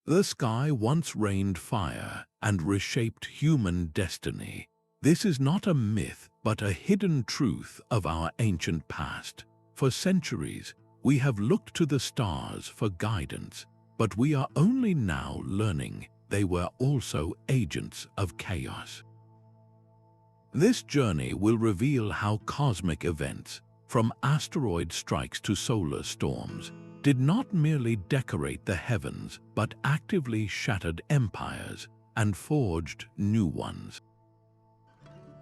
The sky once rained fire and reshaped human destiny. This is not a myth, but a hidden truth of our ancient past. For centuries, we have looked to the stars for guidance, but we are only now learning they were also agents of chaos. This journey will reveal how cosmic events, from asteroid strikes to solar storms, did not merely decorate the heavens but actively shattered empires and forged new ones.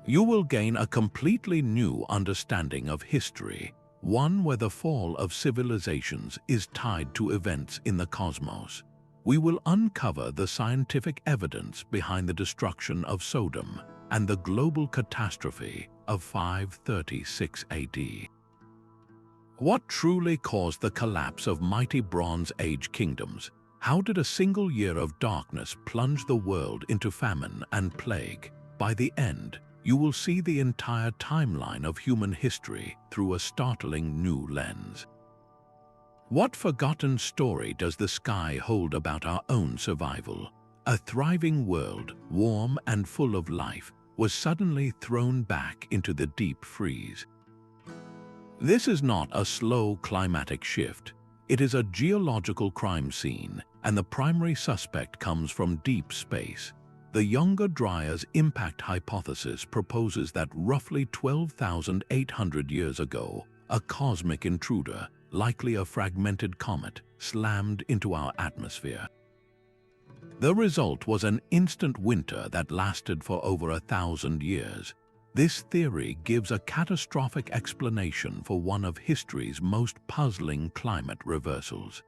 You will gain a completely new understanding of history, one where the fall of civilizations is tied to events in the cosmos. We will uncover the scientific evidence behind the destruction of Sodom and the global catastrophe of 536 AD. What truly caused the collapse of mighty Bronze Age kingdoms? How did a single year of darkness plunge the world into famine and plague? By the end, you will see the entire timeline of human history through a startling new lens. What forgotten story does the sky hold about our own survival? A thriving world, warm and full of life, was suddenly thrown back into the deep freeze. This is not a slow climatic shift. It is a geological crime scene, and the primary suspect comes from deep space. The Younger Dryas impact hypothesis proposes that roughly 12,800 years ago, a cosmic intruder, likely a fragmented comet, slammed into our atmosphere. The result was an instant winter that lasted for over 1,000 years. This theory gives a catastrophic explanation for one of history's most puzzling climate reversals.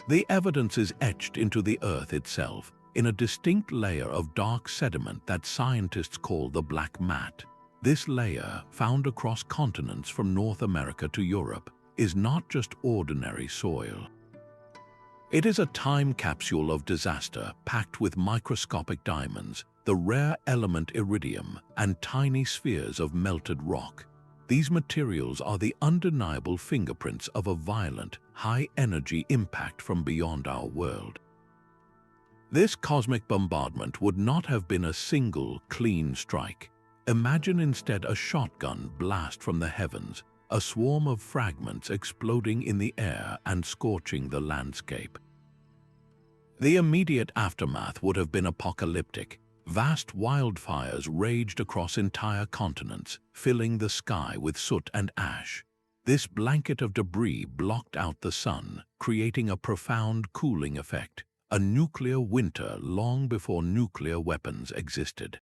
The evidence is etched into the Earth itself, in a distinct layer of dark sediment that scientists call the black mat. This layer, found across continents from North America to Europe, is not just ordinary soil. It is a time capsule of disaster packed with microscopic diamonds, the rare element iridium, and tiny spheres of melted rock. These materials are the undeniable fingerprints of a violent, high-energy impact from beyond our world. This cosmic bombardment would not have been a single, clean strike. Imagine instead a shotgun blast from the heavens, a swarm of fragments exploding in the air and scorching the landscape. The immediate aftermath would have been apocalyptic. Vast wildfires raged across entire continents, filling the sky with soot and ash. This blanket of debris blocked out the sun, creating a profound cooling effect, a nuclear winter long before nuclear weapons existed.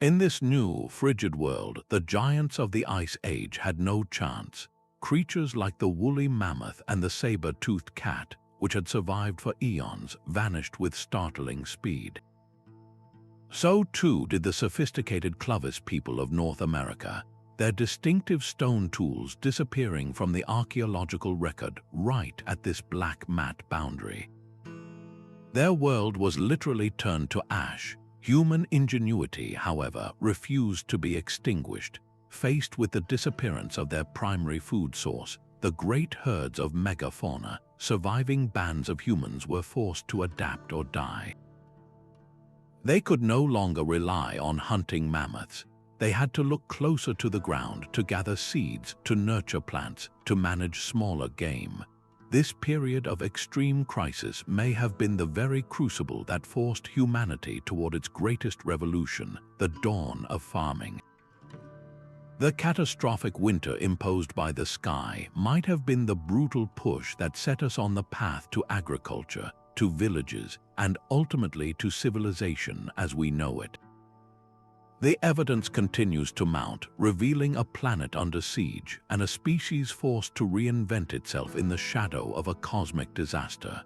In this new, frigid world, the giants of the Ice Age had no chance. Creatures like the woolly mammoth and the saber-toothed cat, which had survived for eons, vanished with startling speed. So too did the sophisticated Clovis people of North America, their distinctive stone tools disappearing from the archaeological record right at this black mat boundary. Their world was literally turned to ash. Human ingenuity, however, refused to be extinguished. Faced with the disappearance of their primary food source, the great herds of megafauna, surviving bands of humans were forced to adapt or die. They could no longer rely on hunting mammoths. They had to look closer to the ground to gather seeds, to nurture plants, to manage smaller game. This period of extreme crisis may have been the very crucible that forced humanity toward its greatest revolution, the dawn of farming. The catastrophic winter imposed by the sky might have been the brutal push that set us on the path to agriculture, to villages, and ultimately to civilization as we know it. The evidence continues to mount, revealing a planet under siege and a species forced to reinvent itself in the shadow of a cosmic disaster.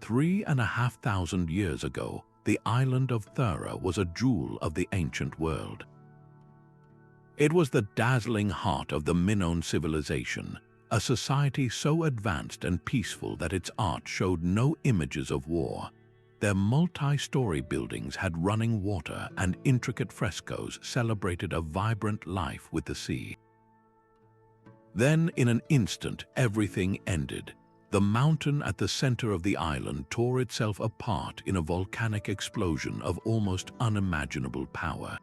3,500 years ago, the island of Thera was a jewel of the ancient world. It was the dazzling heart of the Minoan civilization, a society so advanced and peaceful that its art showed no images of war. Their multi-story buildings had running water and intricate frescoes celebrated a vibrant life with the sea. Then, in an instant, everything ended. The mountain at the center of the island tore itself apart in a volcanic explosion of almost unimaginable power.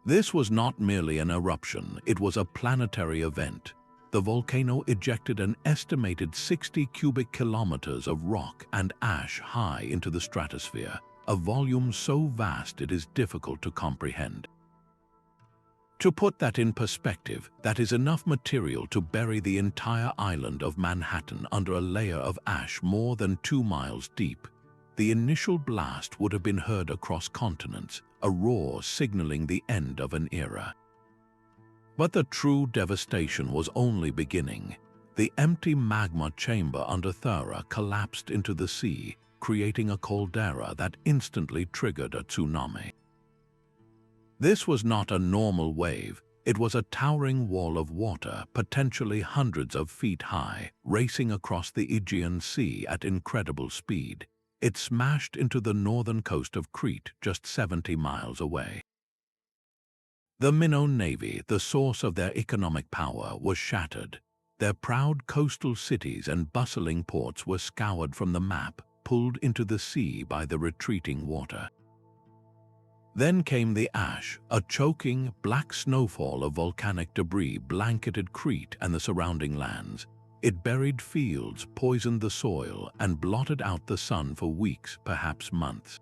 This was not merely an eruption, it was a planetary event. The volcano ejected an estimated 60 cubic kilometers of rock and ash high into the stratosphere, a volume so vast it is difficult to comprehend. To put that in perspective, that is enough material to bury the entire island of Manhattan under a layer of ash more than 2 miles deep. The initial blast would have been heard across continents, a roar signaling the end of an era. But the true devastation was only beginning. The empty magma chamber under Thera collapsed into the sea, creating a caldera that instantly triggered a tsunami. This was not a normal wave, it was a towering wall of water, potentially hundreds of feet high, racing across the Aegean Sea at incredible speed. It smashed into the northern coast of Crete, just 70 miles away. The Minoan navy, the source of their economic power, was shattered. Their proud coastal cities and bustling ports were scoured from the map, pulled into the sea by the retreating water. Then came the ash, a choking, black snowfall of volcanic debris blanketed Crete and the surrounding lands. It buried fields, poisoned the soil, and blotted out the sun for weeks, perhaps months.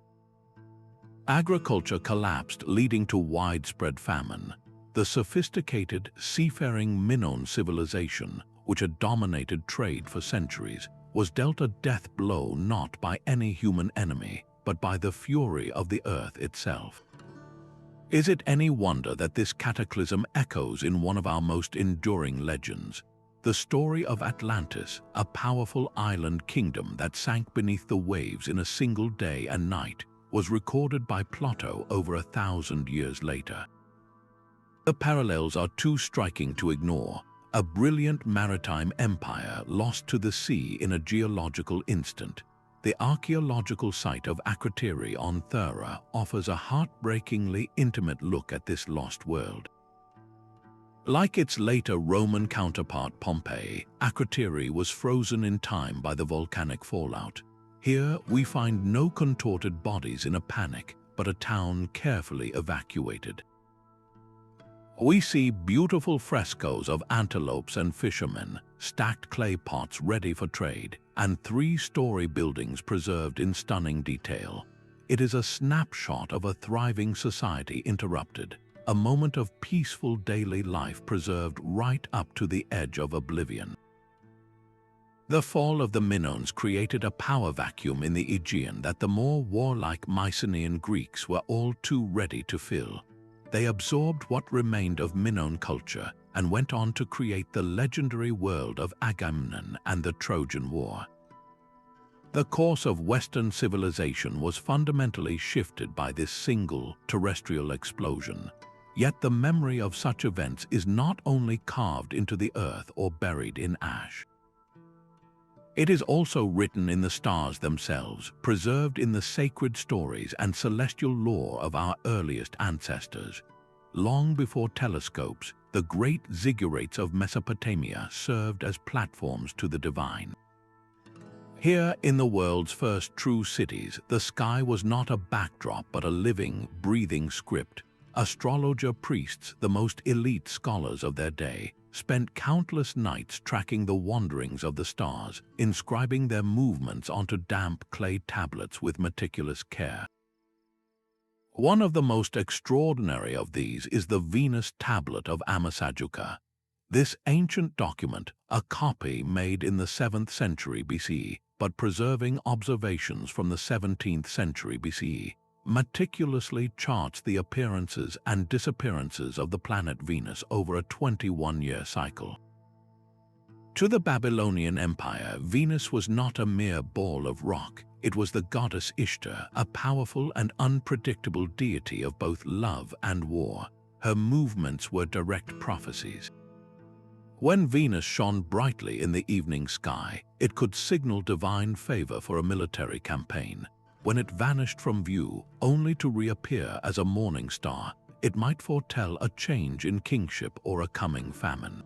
Agriculture collapsed, leading to widespread famine. The sophisticated, seafaring Minoan civilization, which had dominated trade for centuries, was dealt a death blow not by any human enemy, but by the fury of the earth itself. Is it any wonder that this cataclysm echoes in one of our most enduring legends? The story of Atlantis, a powerful island kingdom that sank beneath the waves in a single day and night, was recorded by Plato over 1,000 years later. The parallels are too striking to ignore. A brilliant maritime empire lost to the sea in a geological instant. The archaeological site of Akrotiri on Thera offers a heartbreakingly intimate look at this lost world. Like its later Roman counterpart Pompeii, Akrotiri was frozen in time by the volcanic fallout. Here we find no contorted bodies in a panic, but a town carefully evacuated. We see beautiful frescoes of antelopes and fishermen, stacked clay pots ready for trade, and 3-story buildings preserved in stunning detail. It is a snapshot of a thriving society interrupted, a moment of peaceful daily life preserved right up to the edge of oblivion. The fall of the Minoans created a power vacuum in the Aegean that the more warlike Mycenaean Greeks were all too ready to fill. They absorbed what remained of Minoan culture and went on to create the legendary world of Agamemnon and the Trojan War. The course of Western civilization was fundamentally shifted by this single terrestrial explosion. Yet the memory of such events is not only carved into the earth or buried in ash. It is also written in the stars themselves, preserved in the sacred stories and celestial lore of our earliest ancestors. Long before telescopes, the great ziggurats of Mesopotamia served as platforms to the divine. Here, in the world's first true cities, the sky was not a backdrop but a living, breathing script. Astrologer priests, the most elite scholars of their day, spent countless nights tracking the wanderings of the stars, inscribing their movements onto damp clay tablets with meticulous care. One of the most extraordinary of these is the Venus tablet of Amasajuka. This ancient document, a copy made in the 7th century BCE, but preserving observations from the 17th century BCE, meticulously charts the appearances and disappearances of the planet Venus over a 21-year cycle. To the Babylonian Empire, Venus was not a mere ball of rock. It was the goddess Ishtar, a powerful and unpredictable deity of both love and war. Her movements were direct prophecies. When Venus shone brightly in the evening sky, it could signal divine favor for a military campaign. When it vanished from view, only to reappear as a morning star, it might foretell a change in kingship or a coming famine.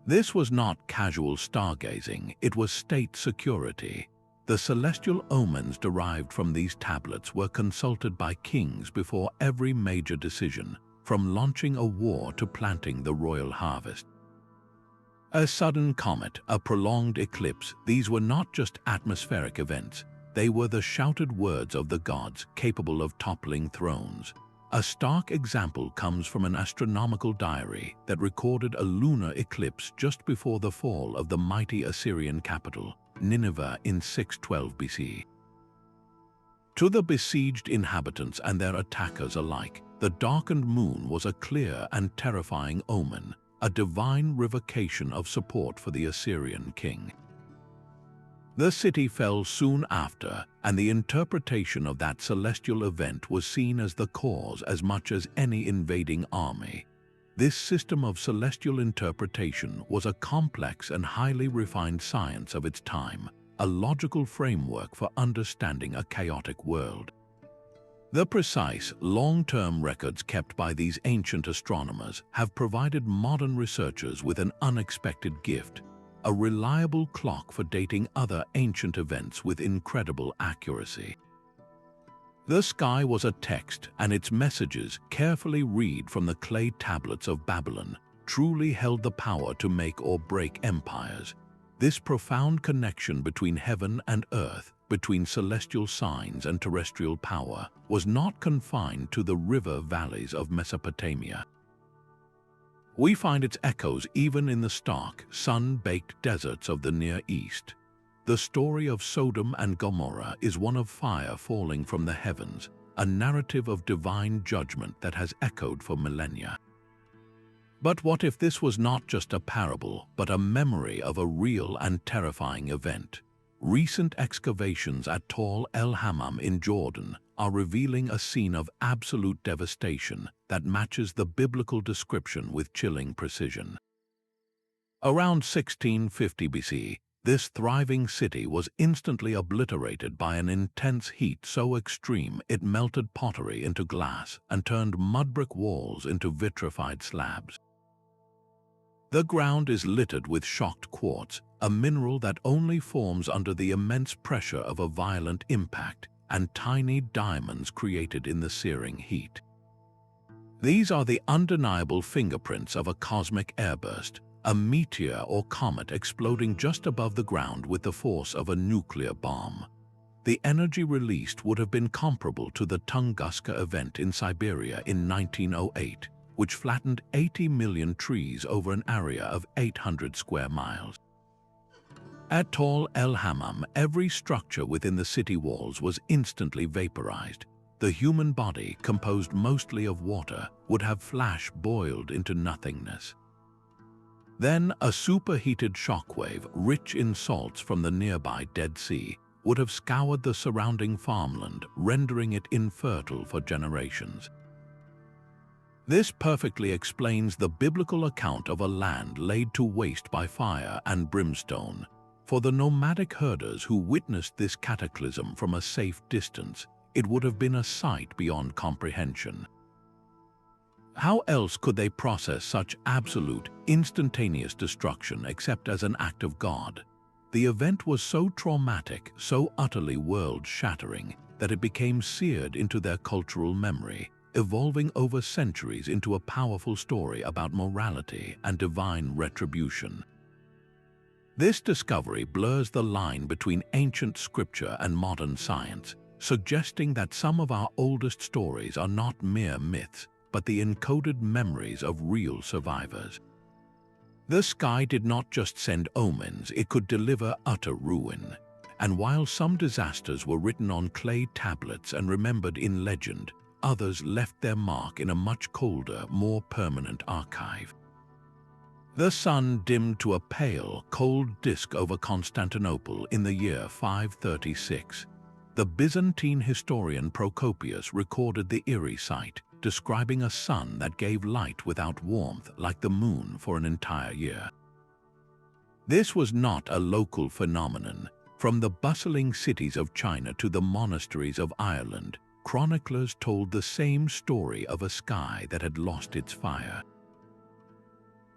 This was not casual stargazing, it was state security. The celestial omens derived from these tablets were consulted by kings before every major decision, from launching a war to planting the royal harvest. A sudden comet, a prolonged eclipse, these were not just atmospheric events, they were the shouted words of the gods capable of toppling thrones. A stark example comes from an astronomical diary that recorded a lunar eclipse just before the fall of the mighty Assyrian capital, Nineveh, in 612 BC. To the besieged inhabitants and their attackers alike, the darkened moon was a clear and terrifying omen, a divine revocation of support for the Assyrian king. The city fell soon after, and the interpretation of that celestial event was seen as the cause as much as any invading army. This system of celestial interpretation was a complex and highly refined science of its time, a logical framework for understanding a chaotic world. The precise, long-term records kept by these ancient astronomers have provided modern researchers with an unexpected gift: a reliable clock for dating other ancient events with incredible accuracy. The sky was a text, and its messages, carefully read from the clay tablets of Babylon, truly held the power to make or break empires. This profound connection between heaven and earth, between celestial signs and terrestrial power, was not confined to the river valleys of Mesopotamia. We find its echoes even in the stark, sun-baked deserts of the Near East. The story of Sodom and Gomorrah is one of fire falling from the heavens, a narrative of divine judgment that has echoed for millennia. But what if this was not just a parable, but a memory of a real and terrifying event? Recent excavations at el-Hammam in Jordan are revealing a scene of absolute devastation that matches the biblical description with chilling precision. Around 1650 BC, this thriving city was instantly obliterated by an intense heat so extreme it melted pottery into glass and turned mud-brick walls into vitrified slabs. The ground is littered with shocked quartz, a mineral that only forms under the immense pressure of a violent impact, and tiny diamonds created in the searing heat. These are the undeniable fingerprints of a cosmic airburst, a meteor or comet exploding just above the ground with the force of a nuclear bomb. The energy released would have been comparable to the Tunguska event in Siberia in 1908, which flattened 80 million trees over an area of 800 square miles. At el-Hammam, every structure within the city walls was instantly vaporized. The human body, composed mostly of water, would have flash boiled into nothingness. Then a superheated shockwave, rich in salts from the nearby Dead Sea, would have scoured the surrounding farmland, rendering it infertile for generations. This perfectly explains the biblical account of a land laid to waste by fire and brimstone. For the nomadic herders who witnessed this cataclysm from a safe distance, it would have been a sight beyond comprehension. How else could they process such absolute, instantaneous destruction except as an act of God? The event was so traumatic, so utterly world-shattering, that it became seared into their cultural memory, evolving over centuries into a powerful story about morality and divine retribution. This discovery blurs the line between ancient scripture and modern science, suggesting that some of our oldest stories are not mere myths, but the encoded memories of real survivors. The sky did not just send omens, it could deliver utter ruin. And while some disasters were written on clay tablets and remembered in legend, others left their mark in a much colder, more permanent archive. The sun dimmed to a pale, cold disk over Constantinople in the year 536. The Byzantine historian Procopius recorded the eerie sight, describing a sun that gave light without warmth like the moon for an entire year. This was not a local phenomenon. From the bustling cities of China to the monasteries of Ireland, chroniclers told the same story of a sky that had lost its fire.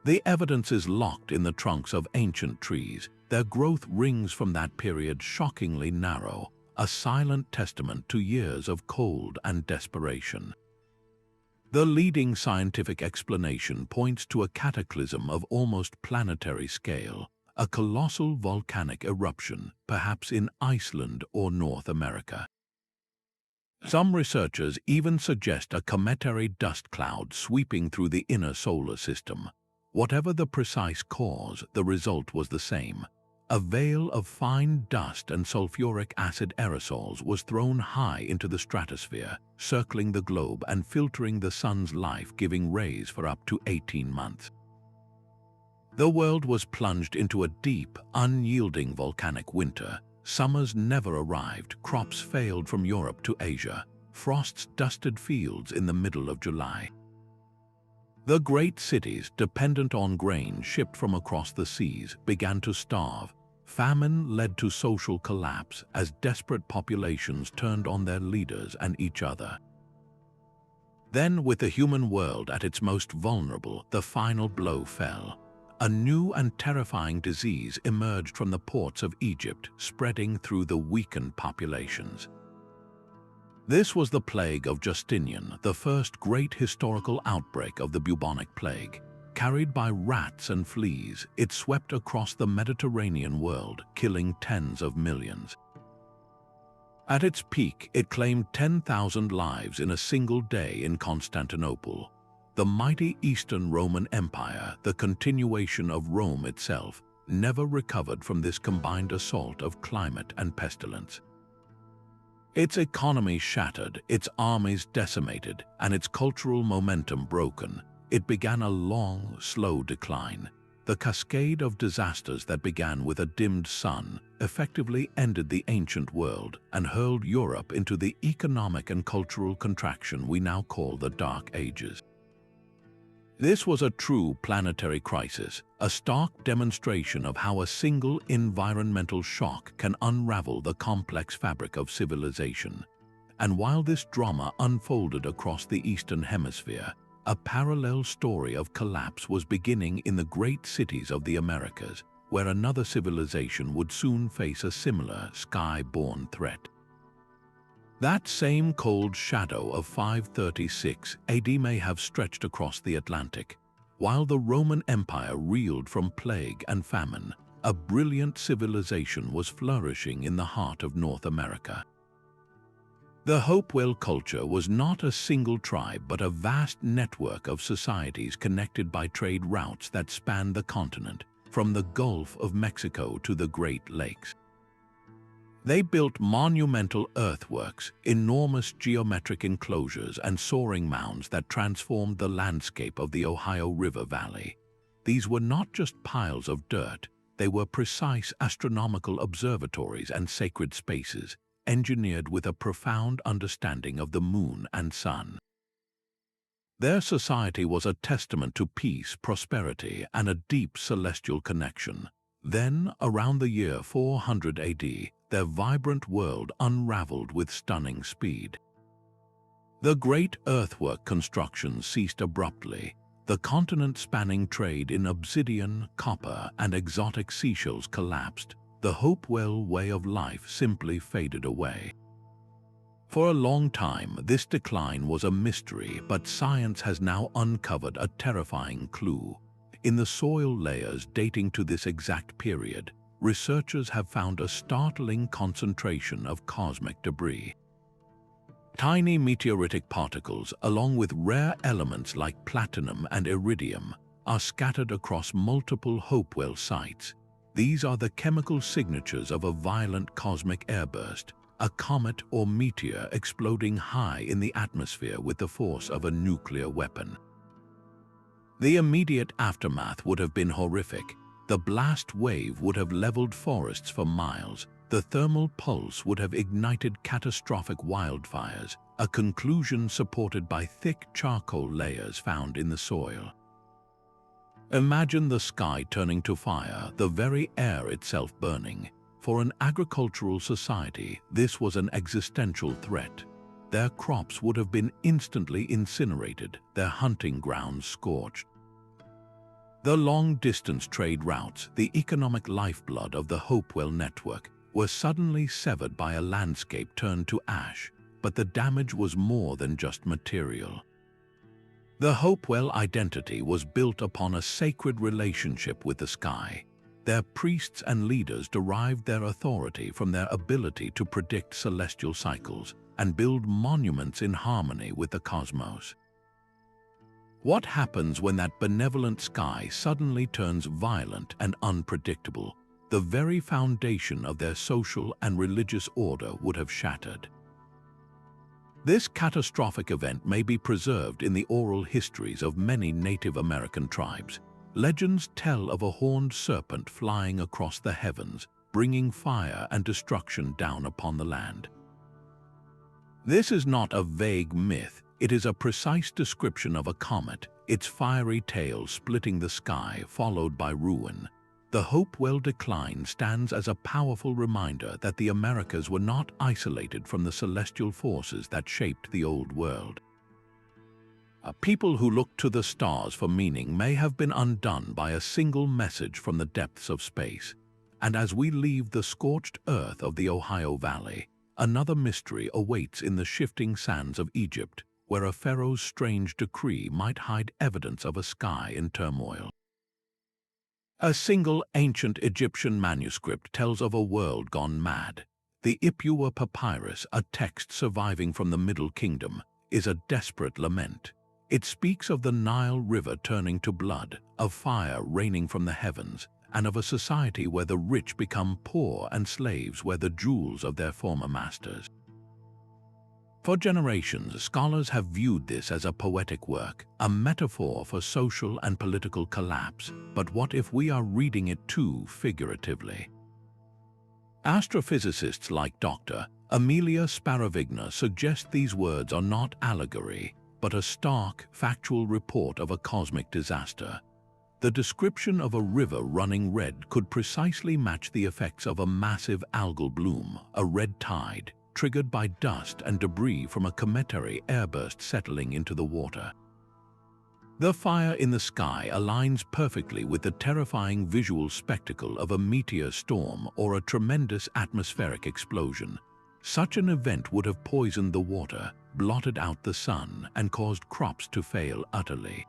The evidence is locked in the trunks of ancient trees. Their growth rings from that period shockingly narrow, a silent testament to years of cold and desperation. The leading scientific explanation points to a cataclysm of almost planetary scale, a colossal volcanic eruption, perhaps in Iceland or North America. Some researchers even suggest a cometary dust cloud sweeping through the inner solar system. Whatever the precise cause, the result was the same. A veil of fine dust and sulfuric acid aerosols was thrown high into the stratosphere, circling the globe and filtering the sun's life-giving rays for up to 18 months. The world was plunged into a deep, unyielding volcanic winter. Summers never arrived, crops failed from Europe to Asia, frosts dusted fields in the middle of July. The great cities, dependent on grain shipped from across the seas, began to starve. Famine led to social collapse as desperate populations turned on their leaders and each other. Then, with the human world at its most vulnerable, the final blow fell. A new and terrifying disease emerged from the ports of Egypt, spreading through the weakened populations. This was the Plague of Justinian, the first great historical outbreak of the bubonic plague. Carried by rats and fleas, it swept across the Mediterranean world, killing tens of millions. At its peak, it claimed 10,000 lives in a single day in Constantinople. The mighty Eastern Roman Empire, the continuation of Rome itself, never recovered from this combined assault of climate and pestilence. Its economy shattered, its armies decimated, and its cultural momentum broken. It began a long, slow decline. The cascade of disasters that began with a dimmed sun effectively ended the ancient world and hurled Europe into the economic and cultural contraction we now call the Dark Ages. This was a true planetary crisis, a stark demonstration of how a single environmental shock can unravel the complex fabric of civilization. And while this drama unfolded across the Eastern Hemisphere, a parallel story of collapse was beginning in the great cities of the Americas, where another civilization would soon face a similar sky-borne threat. That same cold shadow of 536 AD may have stretched across the Atlantic. While the Roman Empire reeled from plague and famine, a brilliant civilization was flourishing in the heart of North America. The Hopewell culture was not a single tribe but a vast network of societies connected by trade routes that spanned the continent, from the Gulf of Mexico to the Great Lakes. They built monumental earthworks, enormous geometric enclosures, and soaring mounds that transformed the landscape of the Ohio River Valley. These were not just piles of dirt, they were precise astronomical observatories and sacred spaces, engineered with a profound understanding of the moon and sun. Their society was a testament to peace, prosperity, and a deep celestial connection. Then, around the year 400 AD, their vibrant world unraveled with stunning speed. The great earthwork constructions ceased abruptly. The continent-spanning trade in obsidian, copper, and exotic seashells collapsed. The Hopewell way of life simply faded away. For a long time, this decline was a mystery, but science has now uncovered a terrifying clue. In the soil layers dating to this exact period, researchers have found a startling concentration of cosmic debris. Tiny meteoritic particles, along with rare elements like platinum and iridium, are scattered across multiple Hopewell sites. These are the chemical signatures of a violent cosmic airburst, a comet or meteor exploding high in the atmosphere with the force of a nuclear weapon. The immediate aftermath would have been horrific. The blast wave would have leveled forests for miles. The thermal pulse would have ignited catastrophic wildfires, a conclusion supported by thick charcoal layers found in the soil. Imagine the sky turning to fire, the very air itself burning. For an agricultural society, this was an existential threat. Their crops would have been instantly incinerated, their hunting grounds scorched. The long-distance trade routes, the economic lifeblood of the Hopewell network, were suddenly severed by a landscape turned to ash, but the damage was more than just material. The Hopewell identity was built upon a sacred relationship with the sky. Their priests and leaders derived their authority from their ability to predict celestial cycles and build monuments in harmony with the cosmos. What happens when that benevolent sky suddenly turns violent and unpredictable? The very foundation of their social and religious order would have shattered. This catastrophic event may be preserved in the oral histories of many Native American tribes. Legends tell of a horned serpent flying across the heavens, bringing fire and destruction down upon the land. This is not a vague myth, it is a precise description of a comet, its fiery tail splitting the sky, followed by ruin. The Hopewell decline stands as a powerful reminder that the Americas were not isolated from the celestial forces that shaped the Old World. People who looked to the stars for meaning may have been undone by a single message from the depths of space. And as we leave the scorched earth of the Ohio Valley, another mystery awaits in the shifting sands of Egypt, where a pharaoh's strange decree might hide evidence of a sky in turmoil. A single ancient Egyptian manuscript tells of a world gone mad. The Ipuwer Papyrus, a text surviving from the Middle Kingdom, is a desperate lament. It speaks of the Nile River turning to blood, of fire raining from the heavens, and of a society where the rich become poor and slaves wear the jewels of their former masters. For generations, scholars have viewed this as a poetic work, a metaphor for social and political collapse. But what if we are reading it too figuratively? Astrophysicists like Dr. Amelia Sparavigna suggest these words are not allegory, but a stark, factual report of a cosmic disaster. The description of a river running red could precisely match the effects of a massive algal bloom, a red tide, triggered by dust and debris from a cometary airburst settling into the water. The fire in the sky aligns perfectly with the terrifying visual spectacle of a meteor storm or a tremendous atmospheric explosion. Such an event would have poisoned the water, blotted out the sun, and caused crops to fail utterly.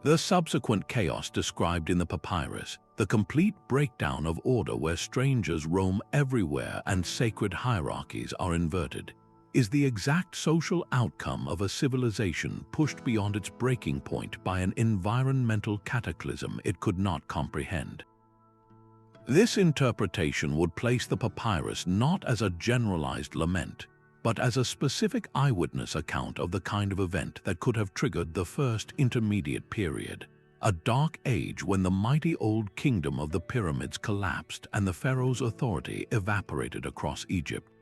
The subsequent chaos described in the papyrus, the complete breakdown of order where strangers roam everywhere and sacred hierarchies are inverted, is the exact social outcome of a civilization pushed beyond its breaking point by an environmental cataclysm it could not comprehend. This interpretation would place the papyrus not as a generalized lament, but as a specific eyewitness account of the kind of event that could have triggered the First Intermediate Period, a dark age when the mighty old kingdom of the pyramids collapsed and the pharaoh's authority evaporated across Egypt.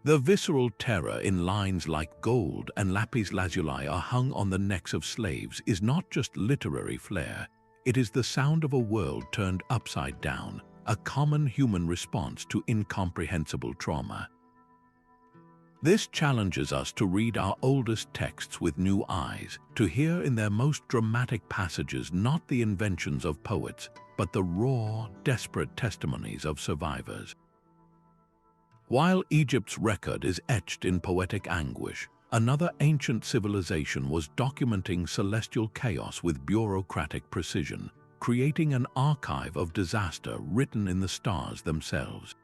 The visceral terror in lines like gold and lapis lazuli are hung on the necks of slaves is not just literary flair, it is the sound of a world turned upside down, a common human response to incomprehensible trauma. This challenges us to read our oldest texts with new eyes, to hear in their most dramatic passages not the inventions of poets, but the raw, desperate testimonies of survivors. While Egypt's record is etched in poetic anguish, another ancient civilization was documenting celestial chaos with bureaucratic precision, creating an archive of disaster written in the stars themselves.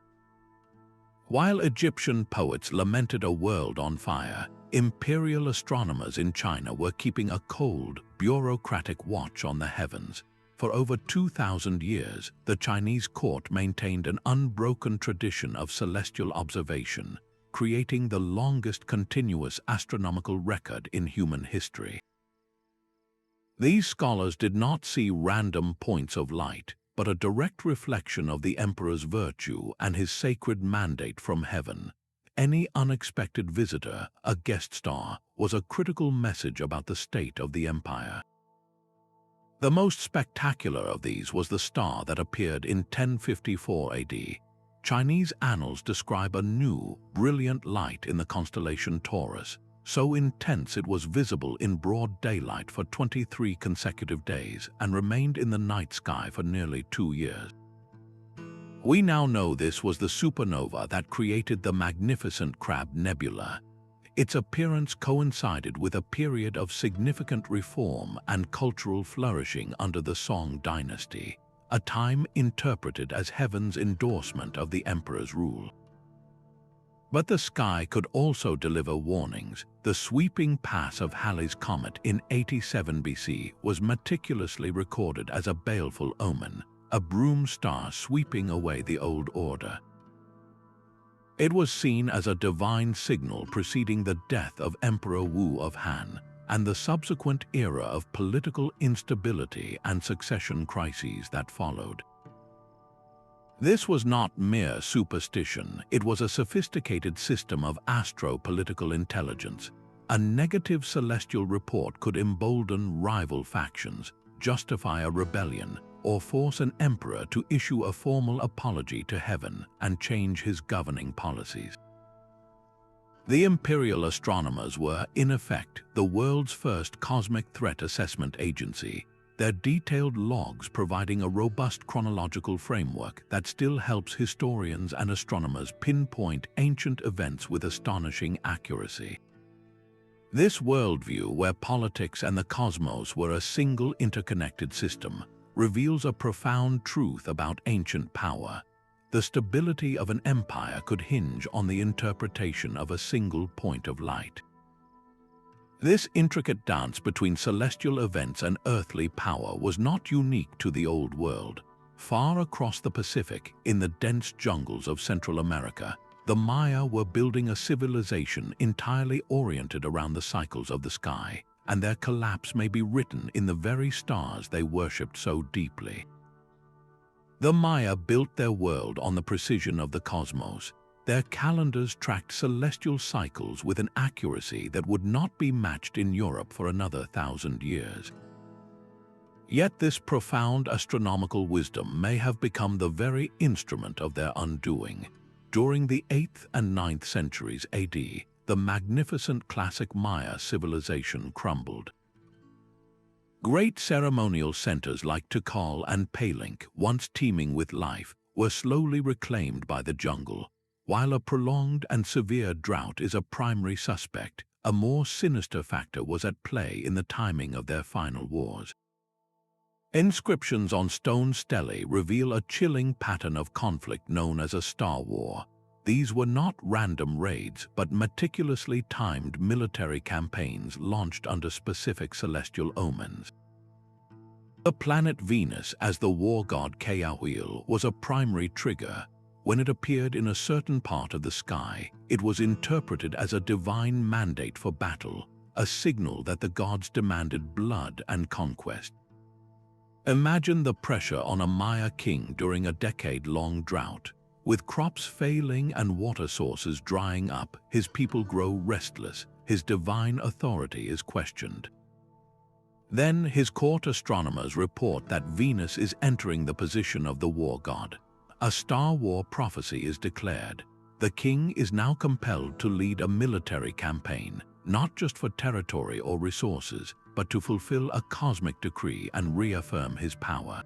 While Egyptian poets lamented a world on fire, imperial astronomers in China were keeping a cold, bureaucratic watch on the heavens. For over 2,000 years, the Chinese court maintained an unbroken tradition of celestial observation, creating the longest continuous astronomical record in human history. These scholars did not see random points of light, but a direct reflection of the emperor's virtue and his sacred mandate from heaven. Any unexpected visitor, a guest star, was a critical message about the state of the empire. The most spectacular of these was the star that appeared in 1054 AD. Chinese annals describe a new, brilliant light in the constellation Taurus, so intense it was visible in broad daylight for 23 consecutive days and remained in the night sky for nearly 2 years. We now know this was the supernova that created the magnificent Crab Nebula. Its appearance coincided with a period of significant reform and cultural flourishing under the Song dynasty, a time interpreted as heaven's endorsement of the emperor's rule. But the sky could also deliver warnings. The sweeping pass of Halley's comet in 87 BC was meticulously recorded as a baleful omen, a broom star sweeping away the old order. It was seen as a divine signal preceding the death of Emperor Wu of Han and the subsequent era of political instability and succession crises that followed. This was not mere superstition, it was a sophisticated system of astro-political intelligence. A negative celestial report could embolden rival factions, justify a rebellion, or force an emperor to issue a formal apology to heaven and change his governing policies. The imperial astronomers were, in effect, the world's first cosmic threat assessment agency, their detailed logs providing a robust chronological framework that still helps historians and astronomers pinpoint ancient events with astonishing accuracy. This worldview, where politics and the cosmos were a single interconnected system, reveals a profound truth about ancient power. The stability of an empire could hinge on the interpretation of a single point of light. This intricate dance between celestial events and earthly power was not unique to the Old World. Far across the Pacific, in the dense jungles of Central America, the Maya were building a civilization entirely oriented around the cycles of the sky, and their collapse may be written in the very stars they worshipped so deeply. The Maya built their world on the precision of the cosmos. Their calendars tracked celestial cycles with an accuracy that would not be matched in Europe for another 1,000 years. Yet this profound astronomical wisdom may have become the very instrument of their undoing. During the 8th and 9th centuries AD, the magnificent classic Maya civilization crumbled. Great ceremonial centers like Tikal and Palenque, once teeming with life, were slowly reclaimed by the jungle. While a prolonged and severe drought is a primary suspect, a more sinister factor was at play in the timing of their final wars. Inscriptions on stone stelae reveal a chilling pattern of conflict known as a star war. These were not random raids, but meticulously timed military campaigns launched under specific celestial omens. The planet Venus, as the war god Cahuil, was a primary trigger. When it appeared in a certain part of the sky, it was interpreted as a divine mandate for battle, a signal that the gods demanded blood and conquest. Imagine the pressure on a Maya king during a decade-long drought. With crops failing and water sources drying up, his people grow restless, his divine authority is questioned. Then his court astronomers report that Venus is entering the position of the war god. A star war prophecy is declared. The king is now compelled to lead a military campaign, not just for territory or resources, but to fulfill a cosmic decree and reaffirm his power.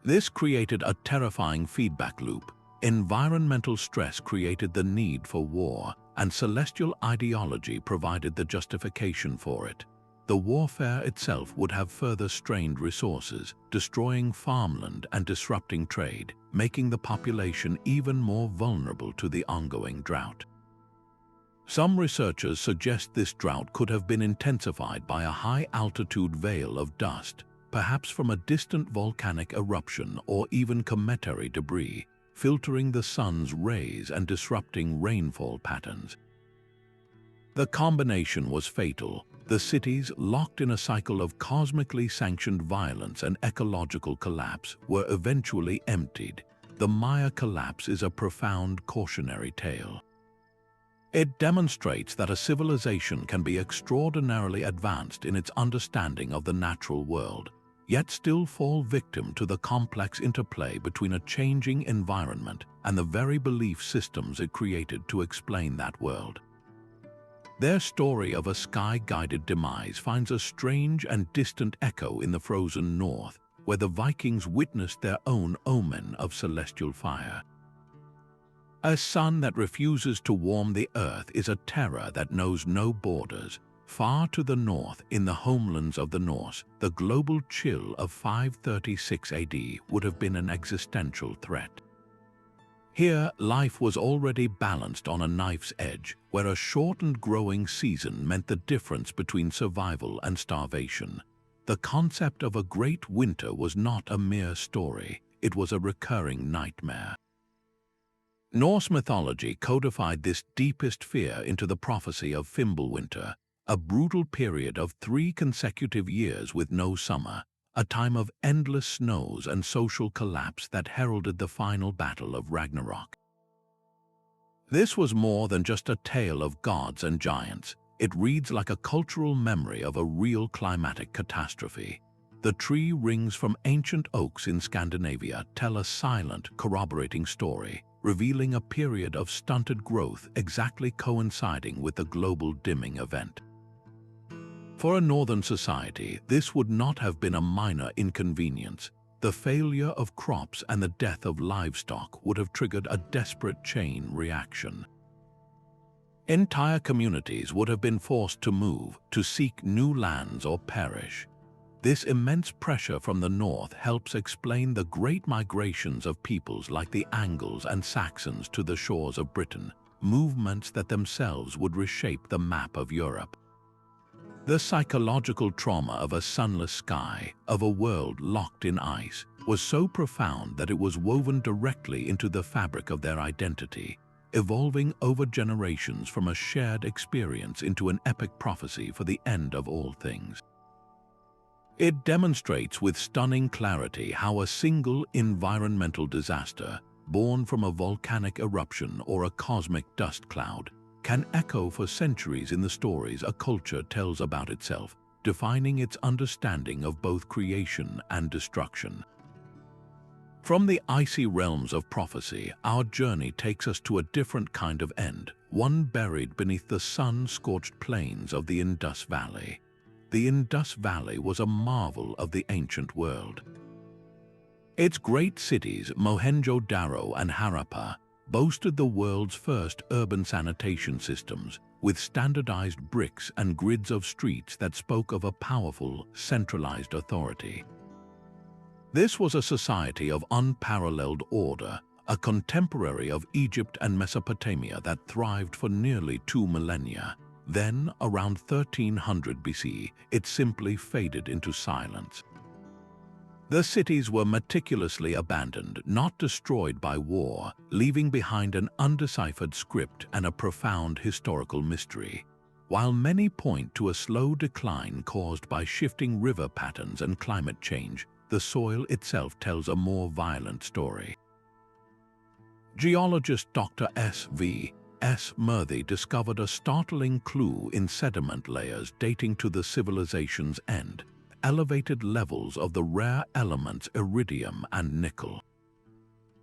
This created a terrifying feedback loop. Environmental stress created the need for war, and celestial ideology provided the justification for it. The warfare itself would have further strained resources, destroying farmland and disrupting trade, making the population even more vulnerable to the ongoing drought. Some researchers suggest this drought could have been intensified by a high-altitude veil of dust, perhaps from a distant volcanic eruption or even cometary debris, filtering the sun's rays and disrupting rainfall patterns. The combination was fatal. The cities, locked in a cycle of cosmically sanctioned violence and ecological collapse, were eventually emptied. The Maya collapse is a profound cautionary tale. It demonstrates that a civilization can be extraordinarily advanced in its understanding of the natural world, yet still fall victim to the complex interplay between a changing environment and the very belief systems it created to explain that world. Their story of a sky-guided demise finds a strange and distant echo in the frozen north, where the Vikings witnessed their own omen of celestial fire. A sun that refuses to warm the earth is a terror that knows no borders. Far to the north, in the homelands of the Norse, the global chill of 536 AD would have been an existential threat. Here, life was already balanced on a knife's edge, where a shortened growing season meant the difference between survival and starvation. The concept of a great winter was not a mere story, it was a recurring nightmare. Norse mythology codified this deepest fear into the prophecy of Fimbulwinter, a brutal period of 3 consecutive years with no summer, a time of endless snows and social collapse that heralded the final battle of Ragnarok. This was more than just a tale of gods and giants. It reads like a cultural memory of a real climatic catastrophe. The tree rings from ancient oaks in Scandinavia tell a silent, corroborating story, revealing a period of stunted growth exactly coinciding with the global dimming event. For a northern society, this would not have been a minor inconvenience. The failure of crops and the death of livestock would have triggered a desperate chain reaction. Entire communities would have been forced to move, to seek new lands or perish. This immense pressure from the north helps explain the great migrations of peoples like the Angles and Saxons to the shores of Britain, movements that themselves would reshape the map of Europe. The psychological trauma of a sunless sky, of a world locked in ice, was so profound that it was woven directly into the fabric of their identity, evolving over generations from a shared experience into an epic prophecy for the end of all things. It demonstrates with stunning clarity how a single environmental disaster, born from a volcanic eruption or a cosmic dust cloud, can echo for centuries in the stories a culture tells about itself, defining its understanding of both creation and destruction. From the icy realms of prophecy, our journey takes us to a different kind of end, one buried beneath the sun-scorched plains of the Indus Valley. The Indus Valley was a marvel of the ancient world. Its great cities, Mohenjo-Daro and Harappa, boasted the world's first urban sanitation systems, with standardized bricks and grids of streets that spoke of a powerful, centralized authority. This was a society of unparalleled order, a contemporary of Egypt and Mesopotamia that thrived for nearly 2 millennia. Then, around 1300 BC, it simply faded into silence. The cities were meticulously abandoned, not destroyed by war, leaving behind an undeciphered script and a profound historical mystery. While many point to a slow decline caused by shifting river patterns and climate change, the soil itself tells a more violent story. Geologist Dr. S.V. Murthy discovered a startling clue in sediment layers dating to the civilization's end: elevated levels of the rare elements iridium and nickel.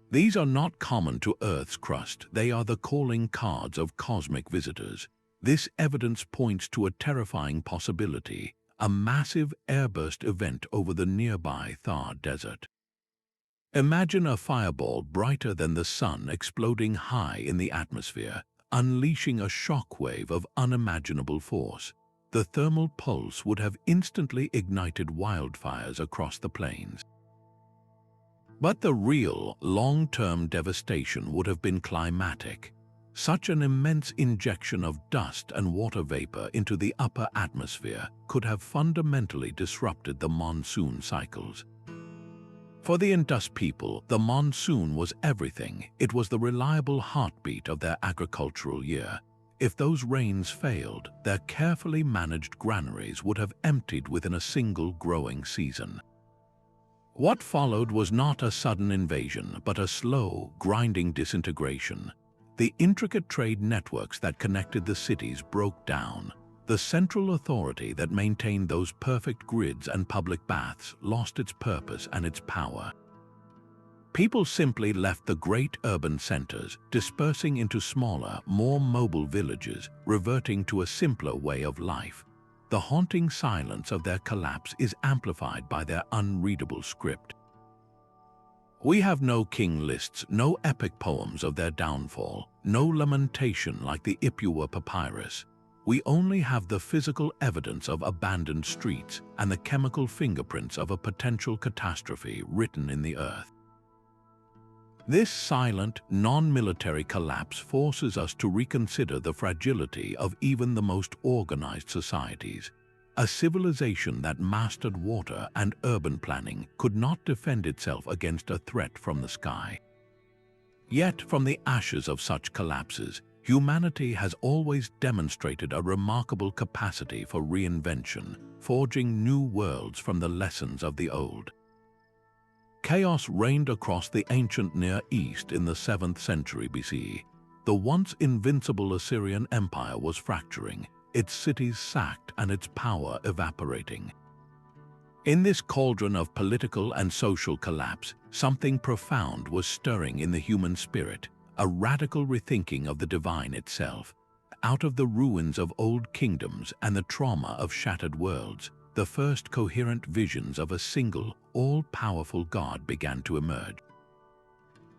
These are not common to Earth's crust, they are the calling cards of cosmic visitors. This evidence points to a terrifying possibility: a massive airburst event over the nearby Thar Desert. Imagine a fireball brighter than the sun exploding high in the atmosphere, unleashing a shockwave of unimaginable force. The thermal pulse would have instantly ignited wildfires across the plains. But the real, long-term devastation would have been climatic. Such an immense injection of dust and water vapor into the upper atmosphere could have fundamentally disrupted the monsoon cycles. For the Indus people, the monsoon was everything. It was the reliable heartbeat of their agricultural year. If those rains failed, their carefully managed granaries would have emptied within a single growing season. What followed was not a sudden invasion, but a slow, grinding disintegration. The intricate trade networks that connected the cities broke down. The central authority that maintained those perfect grids and public baths lost its purpose and its power. People simply left the great urban centers, dispersing into smaller, more mobile villages, reverting to a simpler way of life. The haunting silence of their collapse is amplified by their unreadable script. We have no king lists, no epic poems of their downfall, no lamentation like the Ipuwer papyrus. We only have the physical evidence of abandoned streets and the chemical fingerprints of a potential catastrophe written in the earth. This silent, non-military collapse forces us to reconsider the fragility of even the most organized societies. A civilization that mastered water and urban planning could not defend itself against a threat from the sky. Yet, from the ashes of such collapses, humanity has always demonstrated a remarkable capacity for reinvention, forging new worlds from the lessons of the old. Chaos reigned across the ancient Near East in the 7th century BC. The once invincible Assyrian Empire was fracturing, its cities sacked and its power evaporating. In this cauldron of political and social collapse, something profound was stirring in the human spirit, a radical rethinking of the divine itself. Out of the ruins of old kingdoms and the trauma of shattered worlds, the first coherent visions of a single, all-powerful God began to emerge.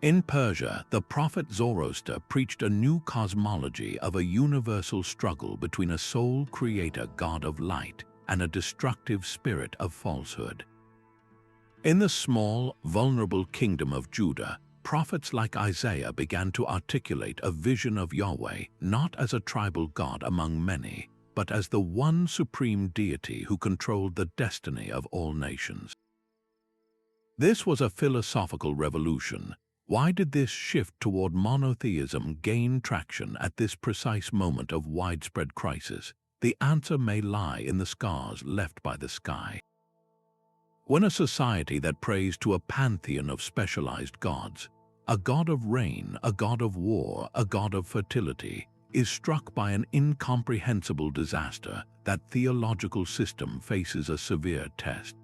In Persia, the prophet Zoroaster preached a new cosmology of a universal struggle between a sole creator god of light and a destructive spirit of falsehood. In the small, vulnerable kingdom of Judah, prophets like Isaiah began to articulate a vision of Yahweh not as a tribal god among many, but as the one supreme deity who controlled the destiny of all nations. This was a philosophical revolution. Why did this shift toward monotheism gain traction at this precise moment of widespread crisis? The answer may lie in the scars left by the sky. When a society that prays to a pantheon of specialized gods, a god of rain, a god of war, a god of fertility, is struck by an incomprehensible disaster, that theological system faces a severe test.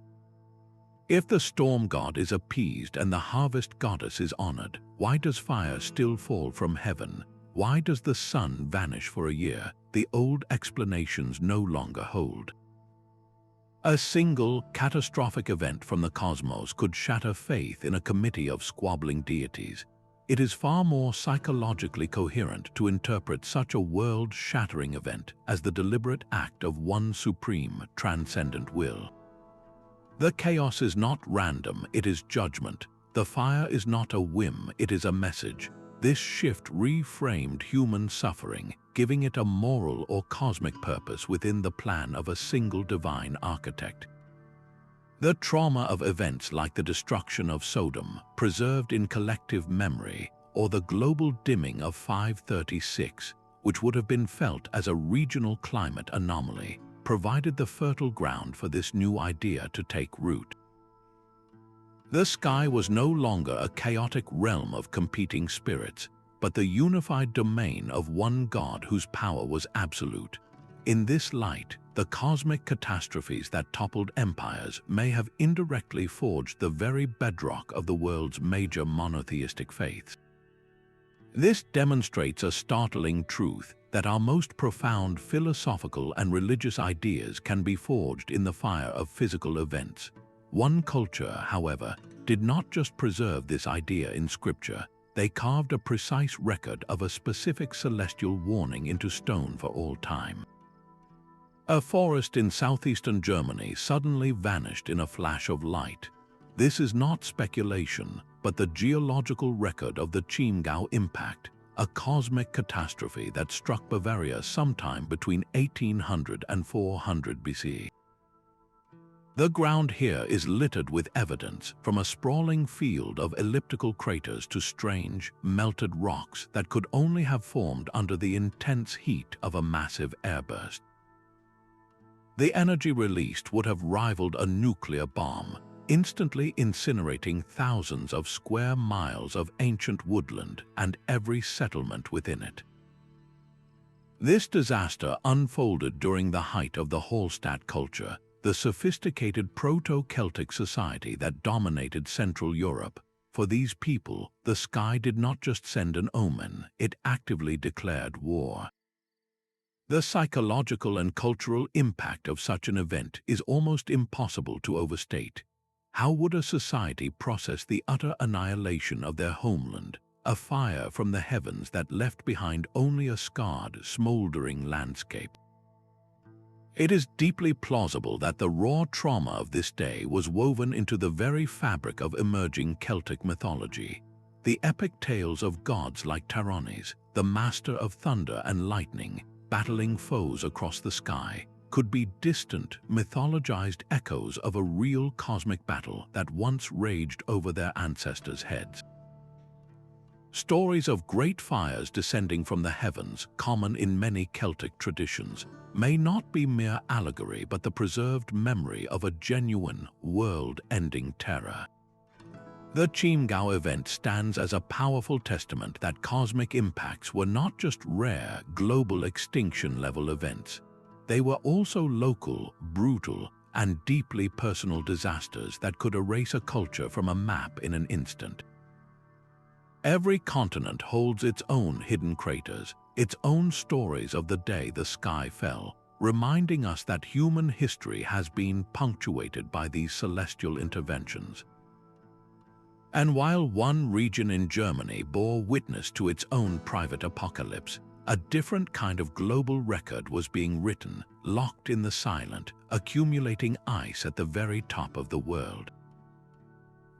If the storm god is appeased and the harvest goddess is honored, why does fire still fall from heaven? Why does the sun vanish for a year? The old explanations no longer hold. A single, catastrophic event from the cosmos could shatter faith in a committee of squabbling deities. It is far more psychologically coherent to interpret such a world-shattering event as the deliberate act of one supreme, transcendent will. The chaos is not random, it is judgment. The fire is not a whim, it is a message. This shift reframed human suffering, giving it a moral or cosmic purpose within the plan of a single divine architect. The trauma of events like the destruction of Sodom, preserved in collective memory, or the global dimming of 536, which would have been felt as a regional climate anomaly, provided the fertile ground for this new idea to take root. The sky was no longer a chaotic realm of competing spirits, but the unified domain of one God whose power was absolute. In this light, the cosmic catastrophes that toppled empires may have indirectly forged the very bedrock of the world's major monotheistic faiths. This demonstrates a startling truth that our most profound philosophical and religious ideas can be forged in the fire of physical events. One culture, however, did not just preserve this idea in scripture, they carved a precise record of a specific celestial warning into stone for all time. A forest in southeastern Germany suddenly vanished in a flash of light. This is not speculation, but the geological record of the Chiemgau impact, a cosmic catastrophe that struck Bavaria sometime between 1800 and 400 BC. The ground here is littered with evidence, from a sprawling field of elliptical craters to strange, melted rocks that could only have formed under the intense heat of a massive airburst. The energy released would have rivaled a nuclear bomb, instantly incinerating thousands of square miles of ancient woodland and every settlement within it. This disaster unfolded during the height of the Hallstatt culture, the sophisticated Proto-Celtic society that dominated Central Europe. For these people, the sky did not just send an omen, it actively declared war. The psychological and cultural impact of such an event is almost impossible to overstate. How would a society process the utter annihilation of their homeland, a fire from the heavens that left behind only a scarred, smoldering landscape? It is deeply plausible that the raw trauma of this day was woven into the very fabric of emerging Celtic mythology. The epic tales of gods like Tyrannes, the master of thunder and lightning, battling foes across the sky, could be distant, mythologized echoes of a real cosmic battle that once raged over their ancestors' heads. Stories of great fires descending from the heavens, common in many Celtic traditions, may not be mere allegory but the preserved memory of a genuine, world-ending terror. The Chiemgau event stands as a powerful testament that cosmic impacts were not just rare, global extinction-level events. They were also local, brutal, and deeply personal disasters that could erase a culture from a map in an instant. Every continent holds its own hidden craters, its own stories of the day the sky fell, reminding us that human history has been punctuated by these celestial interventions. And while one region in Germany bore witness to its own private apocalypse, a different kind of global record was being written, locked in the silent, accumulating ice at the very top of the world.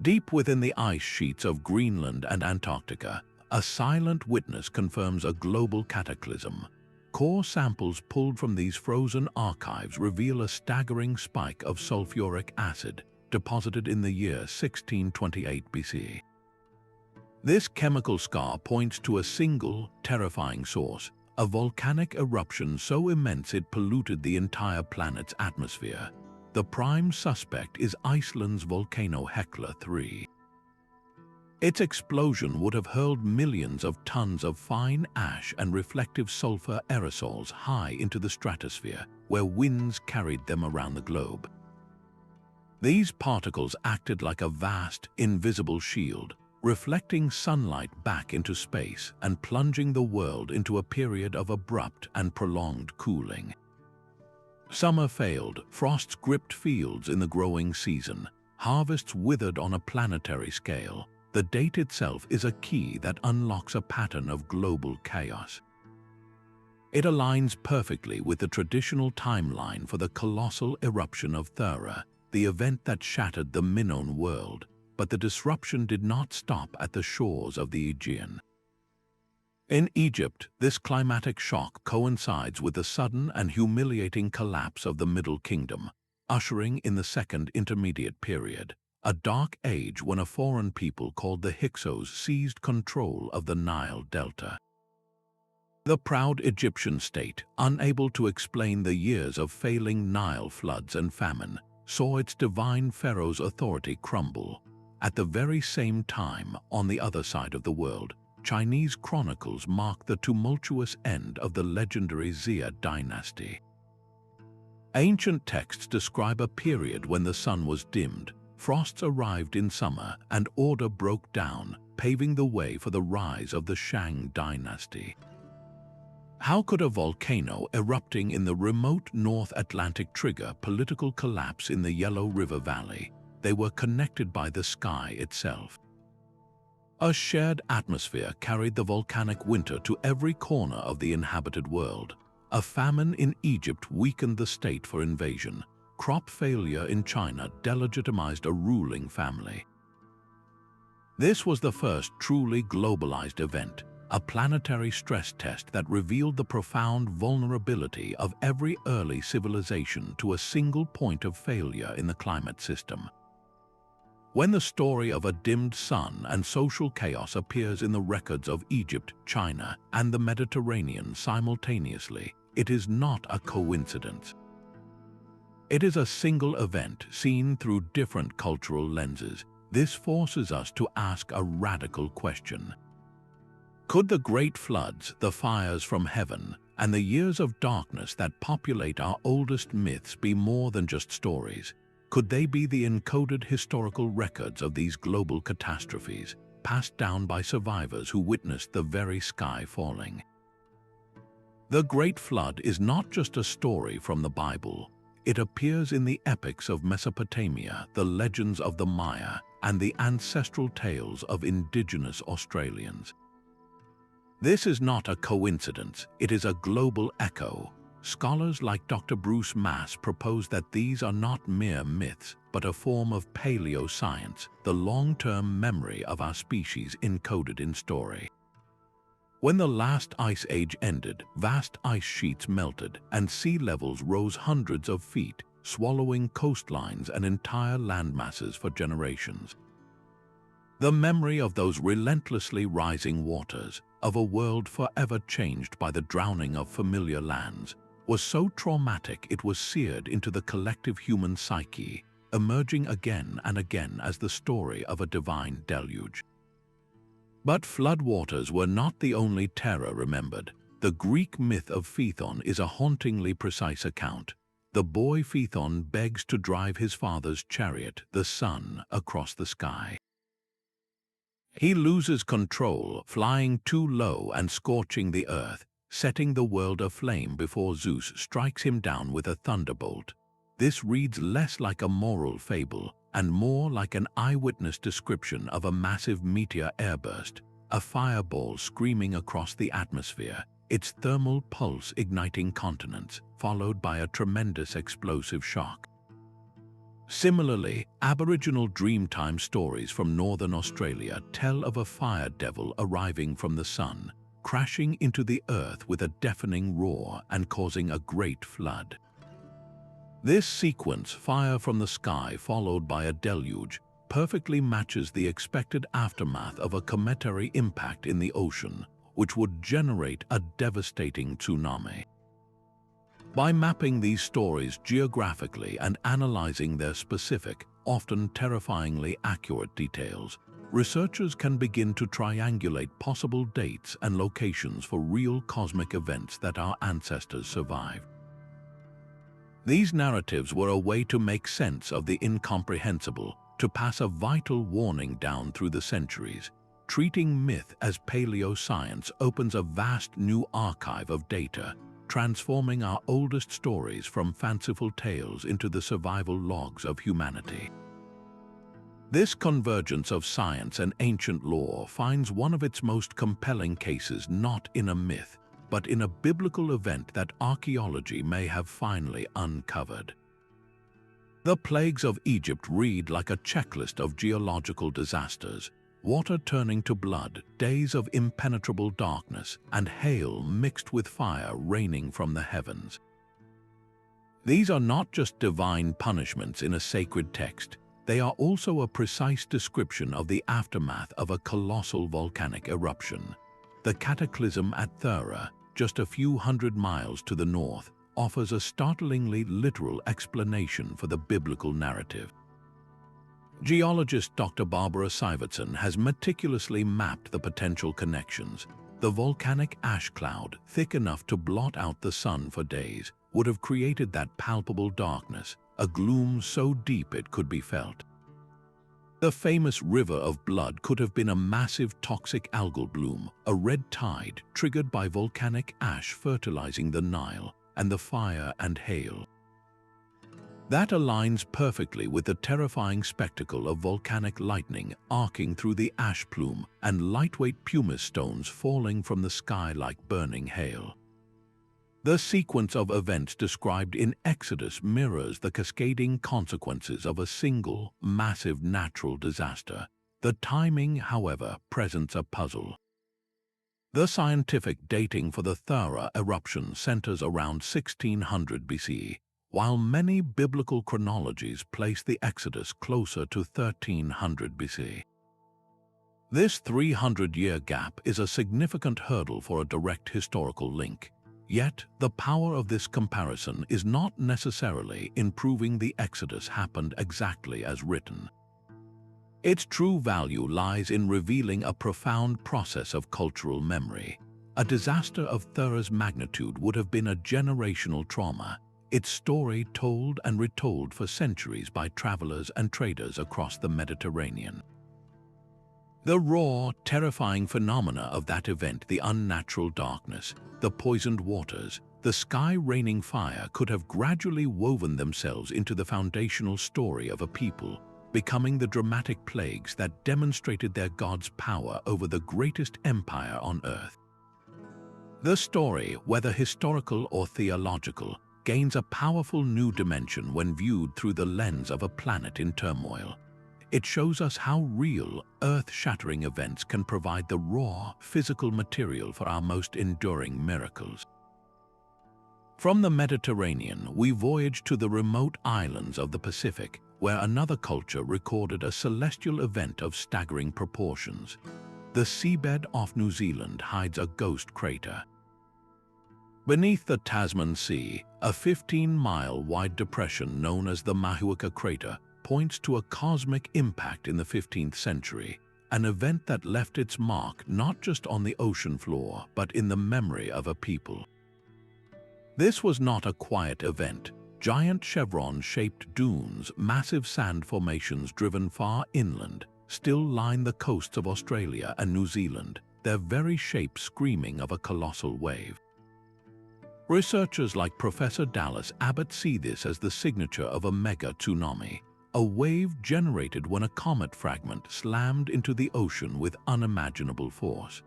Deep within the ice sheets of Greenland and Antarctica, a silent witness confirms a global cataclysm. Core samples pulled from these frozen archives reveal a staggering spike of sulfuric acid, deposited in the year 1628 BC. This chemical scar points to a single, terrifying source, a volcanic eruption so immense it polluted the entire planet's atmosphere. The prime suspect is Iceland's volcano Hekla 3. Its explosion would have hurled millions of tons of fine ash and reflective sulfur aerosols high into the stratosphere, where winds carried them around the globe. These particles acted like a vast, invisible shield, reflecting sunlight back into space and plunging the world into a period of abrupt and prolonged cooling. Summer failed, frosts gripped fields in the growing season, harvests withered on a planetary scale. The date itself is a key that unlocks a pattern of global chaos. It aligns perfectly with the traditional timeline for the colossal eruption of Thera, the event that shattered the Minoan world, but the disruption did not stop at the shores of the Aegean. In Egypt, this climatic shock coincides with the sudden and humiliating collapse of the Middle Kingdom, ushering in the Second Intermediate Period, a dark age when a foreign people called the Hyksos seized control of the Nile Delta. The proud Egyptian state, unable to explain the years of failing Nile floods and famine, saw its divine pharaoh's authority crumble. At the very same time, on the other side of the world, Chinese chronicles mark the tumultuous end of the legendary Xia dynasty. Ancient texts describe a period when the sun was dimmed, frosts arrived in summer, and order broke down, paving the way for the rise of the Shang dynasty. How could a volcano erupting in the remote North Atlantic trigger political collapse in the Yellow River Valley? They were connected by the sky itself. A shared atmosphere carried the volcanic winter to every corner of the inhabited world. A famine in Egypt weakened the state for invasion. Crop failure in China delegitimized a ruling family. This was the first truly globalized event, a planetary stress test that revealed the profound vulnerability of every early civilization to a single point of failure in the climate system. When the story of a dimmed sun and social chaos appears in the records of Egypt, China, and the Mediterranean simultaneously, it is not a coincidence. It is a single event seen through different cultural lenses. This forces us to ask a radical question. Could the great floods, the fires from heaven, and the years of darkness that populate our oldest myths be more than just stories? Could they be the encoded historical records of these global catastrophes, passed down by survivors who witnessed the very sky falling? The Great Flood is not just a story from the Bible. It appears in the epics of Mesopotamia, the legends of the Maya, and the ancestral tales of indigenous Australians. This is not a coincidence, it is a global echo. Scholars like Dr. Bruce Mass propose that these are not mere myths, but a form of paleoscience, the long-term memory of our species encoded in story. When the last ice age ended, vast ice sheets melted and sea levels rose hundreds of feet, swallowing coastlines and entire landmasses for generations. The memory of those relentlessly rising waters, of a world forever changed by the drowning of familiar lands, was so traumatic it was seared into the collective human psyche, emerging again and again as the story of a divine deluge. But floodwaters were not the only terror remembered. The Greek myth of Phaethon is a hauntingly precise account. The boy Phaethon begs to drive his father's chariot, the sun, across the sky. He loses control, flying too low and scorching the earth, setting the world aflame before Zeus strikes him down with a thunderbolt. This reads less like a moral fable and more like an eyewitness description of a massive meteor airburst, a fireball screaming across the atmosphere, its thermal pulse igniting continents, followed by a tremendous explosive shock. Similarly, Aboriginal Dreamtime stories from northern Australia tell of a fire devil arriving from the sun, crashing into the earth with a deafening roar and causing a great flood. This sequence, fire from the sky followed by a deluge, perfectly matches the expected aftermath of a cometary impact in the ocean, which would generate a devastating tsunami. By mapping these stories geographically and analyzing their specific, often terrifyingly accurate details, researchers can begin to triangulate possible dates and locations for real cosmic events that our ancestors survived. These narratives were a way to make sense of the incomprehensible, to pass a vital warning down through the centuries. Treating myth as paleoscience opens a vast new archive of data, transforming our oldest stories from fanciful tales into the survival logs of humanity. This convergence of science and ancient lore finds one of its most compelling cases not in a myth, but in a biblical event that archaeology may have finally uncovered. The plagues of Egypt read like a checklist of geological disasters, water turning to blood, days of impenetrable darkness, and hail mixed with fire raining from the heavens. These are not just divine punishments in a sacred text, they are also a precise description of the aftermath of a colossal volcanic eruption. The cataclysm at Thera, just a few hundred miles to the north, offers a startlingly literal explanation for the biblical narrative. Geologist Dr. Barbara Seivertson has meticulously mapped the potential connections. The volcanic ash cloud, thick enough to blot out the sun for days, would have created that palpable darkness, a gloom so deep it could be felt. The famous River of Blood could have been a massive toxic algal bloom, a red tide triggered by volcanic ash fertilizing the Nile and the fire and hail. That aligns perfectly with the terrifying spectacle of volcanic lightning arcing through the ash plume and lightweight pumice stones falling from the sky like burning hail. The sequence of events described in Exodus mirrors the cascading consequences of a single, massive natural disaster. The timing, however, presents a puzzle. The scientific dating for the Thera eruption centers around 1600 BC, while many biblical chronologies place the Exodus closer to 1300 BC. This 300-year gap is a significant hurdle for a direct historical link. Yet, the power of this comparison is not necessarily in proving the Exodus happened exactly as written. Its true value lies in revealing a profound process of cultural memory. A disaster of Thera's magnitude would have been a generational trauma. its story told and retold for centuries by travelers and traders across the Mediterranean. The raw, terrifying phenomena of that event, the unnatural darkness, the poisoned waters, the sky raining fire, could have gradually woven themselves into the foundational story of a people, becoming the dramatic plagues that demonstrated their God's power over the greatest empire on earth. The story, whether historical or theological, gains a powerful new dimension when viewed through the lens of a planet in turmoil. It shows us how real, earth-shattering events can provide the raw, physical material for our most enduring miracles. From the Mediterranean, we voyage to the remote islands of the Pacific, where another culture recorded a celestial event of staggering proportions. The seabed off New Zealand hides a ghost crater. Beneath the Tasman Sea, a 15-mile-wide depression known as the Mahuika Crater points to a cosmic impact in the 15th century, an event that left its mark not just on the ocean floor, but in the memory of a people. This was not a quiet event. Giant chevron-shaped dunes, massive sand formations driven far inland, still line the coasts of Australia and New Zealand, their very shape screaming of a colossal wave. Researchers like Professor Dallas Abbott see this as the signature of a mega tsunami, a wave generated when a comet fragment slammed into the ocean with unimaginable force.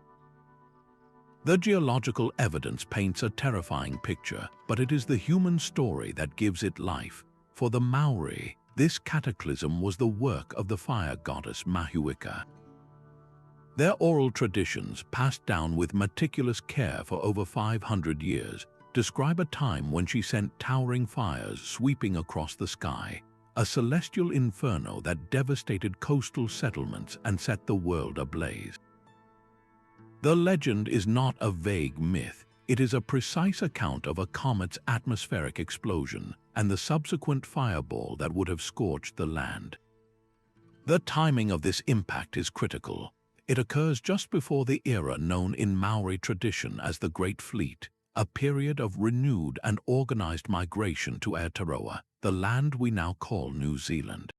The geological evidence paints a terrifying picture, but it is the human story that gives it life. For the Maori, this cataclysm was the work of the fire goddess Mahuika. Their oral traditions, passed down with meticulous care for over 500 years, describe a time when she sent towering fires sweeping across the sky, a celestial inferno that devastated coastal settlements and set the world ablaze. The legend is not a vague myth. It is a precise account of a comet's atmospheric explosion and the subsequent fireball that would have scorched the land. The timing of this impact is critical. It occurs just before the era known in Maori tradition as the Great Fleet, a period of renewed and organized migration to Aotearoa, the land we now call New Zealand.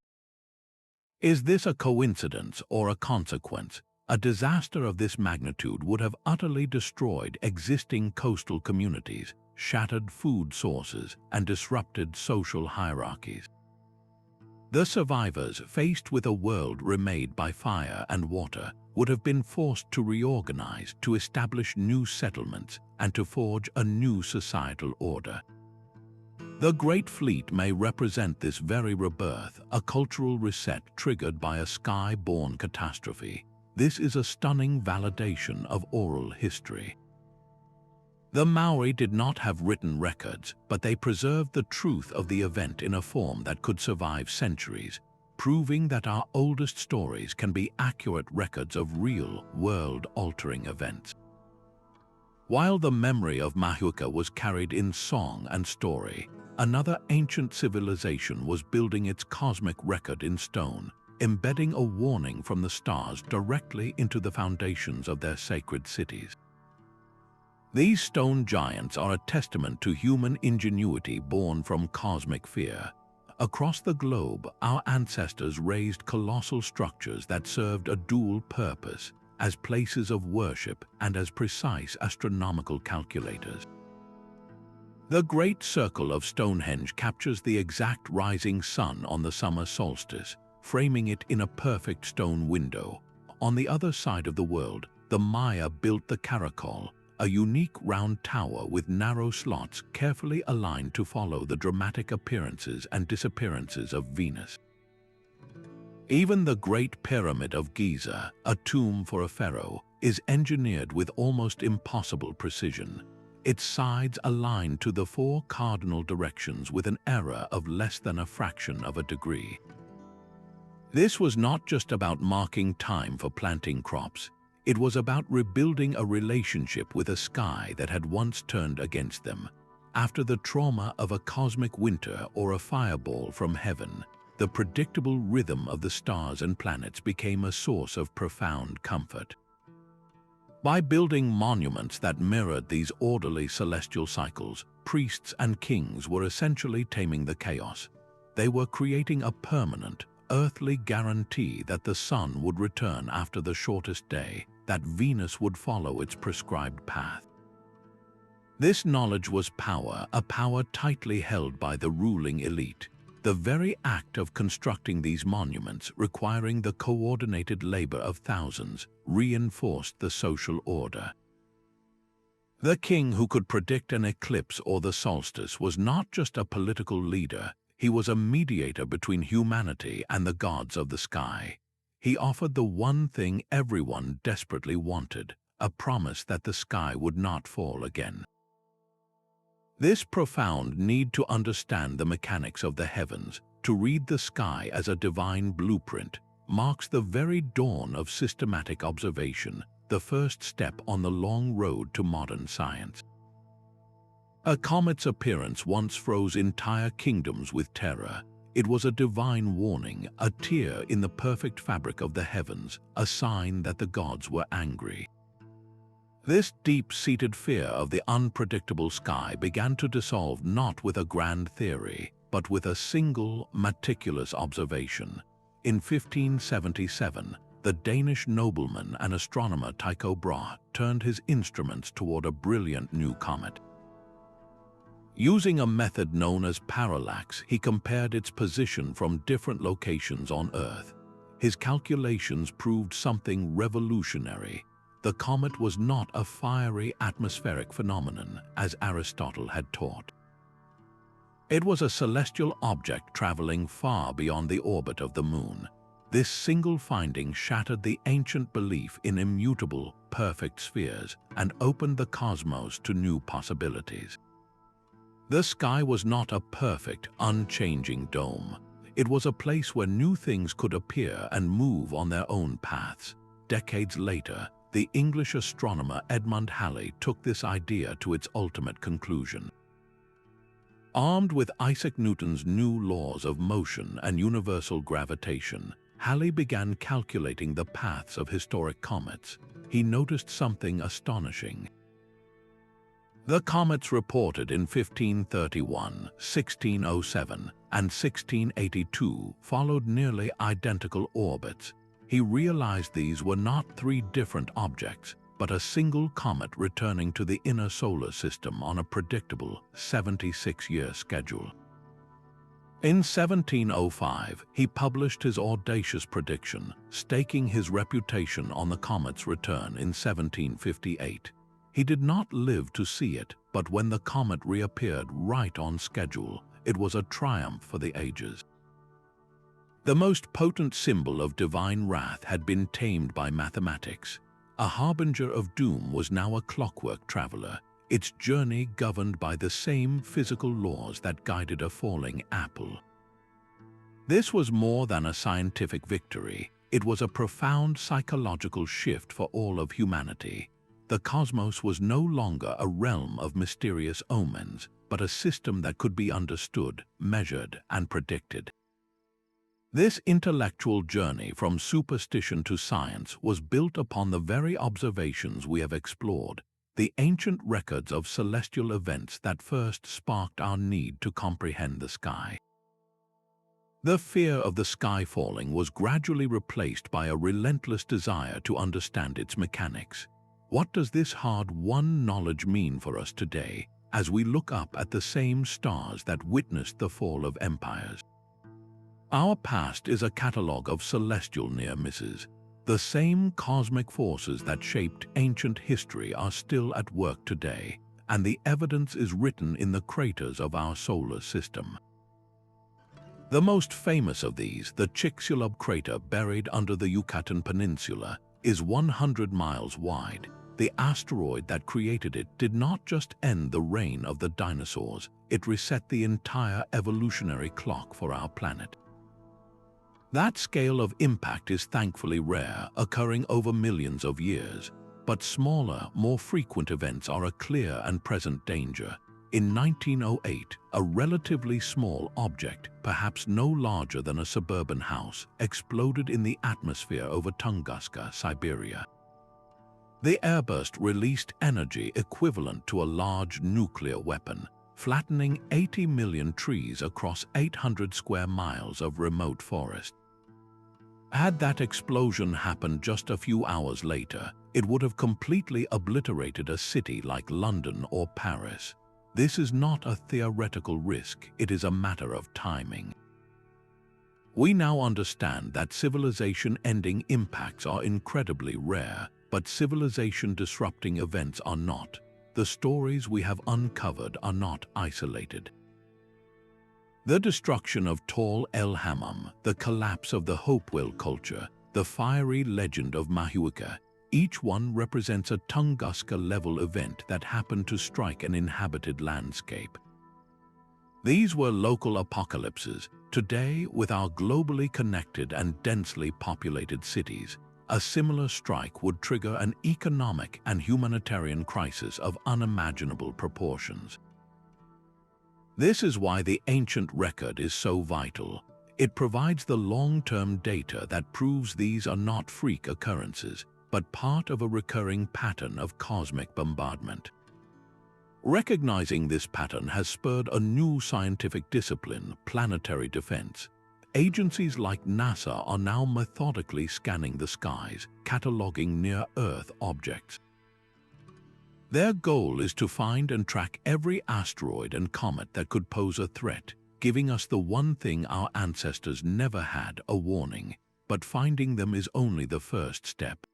Is this a coincidence or a consequence? A disaster of this magnitude would have utterly destroyed existing coastal communities, shattered food sources, and disrupted social hierarchies. The survivors, faced with a world remade by fire and water, would have been forced to reorganize, to establish new settlements, and to forge a new societal order. The Great Fleet may represent this very rebirth, a cultural reset triggered by a sky-born catastrophe. This is a stunning validation of oral history. The Maori did not have written records, but they preserved the truth of the event in a form that could survive centuries, proving that our oldest stories can be accurate records of real, world-altering events. While the memory of Mahuika was carried in song and story, another ancient civilization was building its cosmic record in stone, embedding a warning from the stars directly into the foundations of their sacred cities. These stone giants are a testament to human ingenuity born from cosmic fear. Across the globe, our ancestors raised colossal structures that served a dual purpose, as places of worship and as precise astronomical calculators. The Great Circle of Stonehenge captures the exact rising sun on the summer solstice, framing it in a perfect stone window. On the other side of the world, the Maya built the caracol, a unique round tower with narrow slots carefully aligned to follow the dramatic appearances and disappearances of Venus. Even the Great Pyramid of Giza, a tomb for a pharaoh, is engineered with almost impossible precision, its sides aligned to the 4 cardinal directions with an error of less than a fraction of a degree. This was not just about marking time for planting crops. It was about rebuilding a relationship with a sky that had once turned against them. After the trauma of a cosmic winter or a fireball from heaven, the predictable rhythm of the stars and planets became a source of profound comfort. By building monuments that mirrored these orderly celestial cycles, priests and kings were essentially taming the chaos. They were creating a permanent, earthly guarantee that the sun would return after the shortest day, that Venus would follow its prescribed path. This knowledge was power, a power tightly held by the ruling elite. The very act of constructing these monuments, requiring the coordinated labor of thousands, reinforced the social order. The king who could predict an eclipse or the solstice was not just a political leader, he was a mediator between humanity and the gods of the sky. He offered the one thing everyone desperately wanted, a promise that the sky would not fall again. This profound need to understand the mechanics of the heavens, to read the sky as a divine blueprint, marks the very dawn of systematic observation, the first step on the long road to modern science. A comet's appearance once froze entire kingdoms with terror. It was a divine warning, a tear in the perfect fabric of the heavens, a sign that the gods were angry. This deep-seated fear of the unpredictable sky began to dissolve not with a grand theory, but with a single, meticulous observation. In 1577, the Danish nobleman and astronomer Tycho Brahe turned his instruments toward a brilliant new comet. Using a method known as parallax, he compared its position from different locations on Earth. His calculations proved something revolutionary. The comet was not a fiery atmospheric phenomenon, as Aristotle had taught. It was a celestial object traveling far beyond the orbit of the moon. This single finding shattered the ancient belief in immutable, perfect spheres and opened the cosmos to new possibilities. The sky was not a perfect, unchanging dome. It was a place where new things could appear and move on their own paths. Decades later, the English astronomer Edmund Halley took this idea to its ultimate conclusion. Armed with Isaac Newton's new laws of motion and universal gravitation, Halley began calculating the paths of historic comets. He noticed something astonishing. The comets reported in 1531, 1607, and 1682 followed nearly identical orbits. He realized these were not three different objects, but a single comet returning to the inner solar system on a predictable 76-year schedule. In 1705, he published his audacious prediction, staking his reputation on the comet's return in 1758. He did not live to see it, but when the comet reappeared right on schedule, it was a triumph for the ages. The most potent symbol of divine wrath had been tamed by mathematics. A harbinger of doom was now a clockwork traveler, its journey governed by the same physical laws that guided a falling apple. This was more than a scientific victory. It was a profound psychological shift for all of humanity. The cosmos was no longer a realm of mysterious omens, but a system that could be understood, measured, and predicted. This intellectual journey from superstition to science was built upon the very observations we have explored, the ancient records of celestial events that first sparked our need to comprehend the sky. The fear of the sky falling was gradually replaced by a relentless desire to understand its mechanics. What does this hard-won knowledge mean for us today, as we look up at the same stars that witnessed the fall of empires? Our past is a catalogue of celestial near misses. The same cosmic forces that shaped ancient history are still at work today, and the evidence is written in the craters of our solar system. The most famous of these, the Chicxulub crater buried under the Yucatan Peninsula, is 100 miles wide. The asteroid that created it did not just end the reign of the dinosaurs, it reset the entire evolutionary clock for our planet. That scale of impact is thankfully rare, occurring over millions of years, but smaller, more frequent events are a clear and present danger. In 1908, a relatively small object, perhaps no larger than a suburban house, exploded in the atmosphere over Tunguska, Siberia. The airburst released energy equivalent to a large nuclear weapon, flattening 80 million trees across 800 square miles of remote forest. Had that explosion happened just a few hours later, it would have completely obliterated a city like London or Paris. This is not a theoretical risk, it is a matter of timing. We now understand that civilization-ending impacts are incredibly rare, but civilization-disrupting events are not. The stories we have uncovered are not isolated. The destruction of tall el-Hammam, the collapse of the Hopewell culture, the fiery legend of Mahuika, each one represents a Tunguska-level event that happened to strike an inhabited landscape. These were local apocalypses. Today, with our globally connected and densely populated cities, a similar strike would trigger an economic and humanitarian crisis of unimaginable proportions. This is why the ancient record is so vital. It provides the long-term data that proves these are not freak occurrences, but part of a recurring pattern of cosmic bombardment. Recognizing this pattern has spurred a new scientific discipline, planetary defense. Agencies like NASA are now methodically scanning the skies, cataloging near-Earth objects. Their goal is to find and track every asteroid and comet that could pose a threat, giving us the one thing our ancestors never had, a warning, but finding them is only the first step.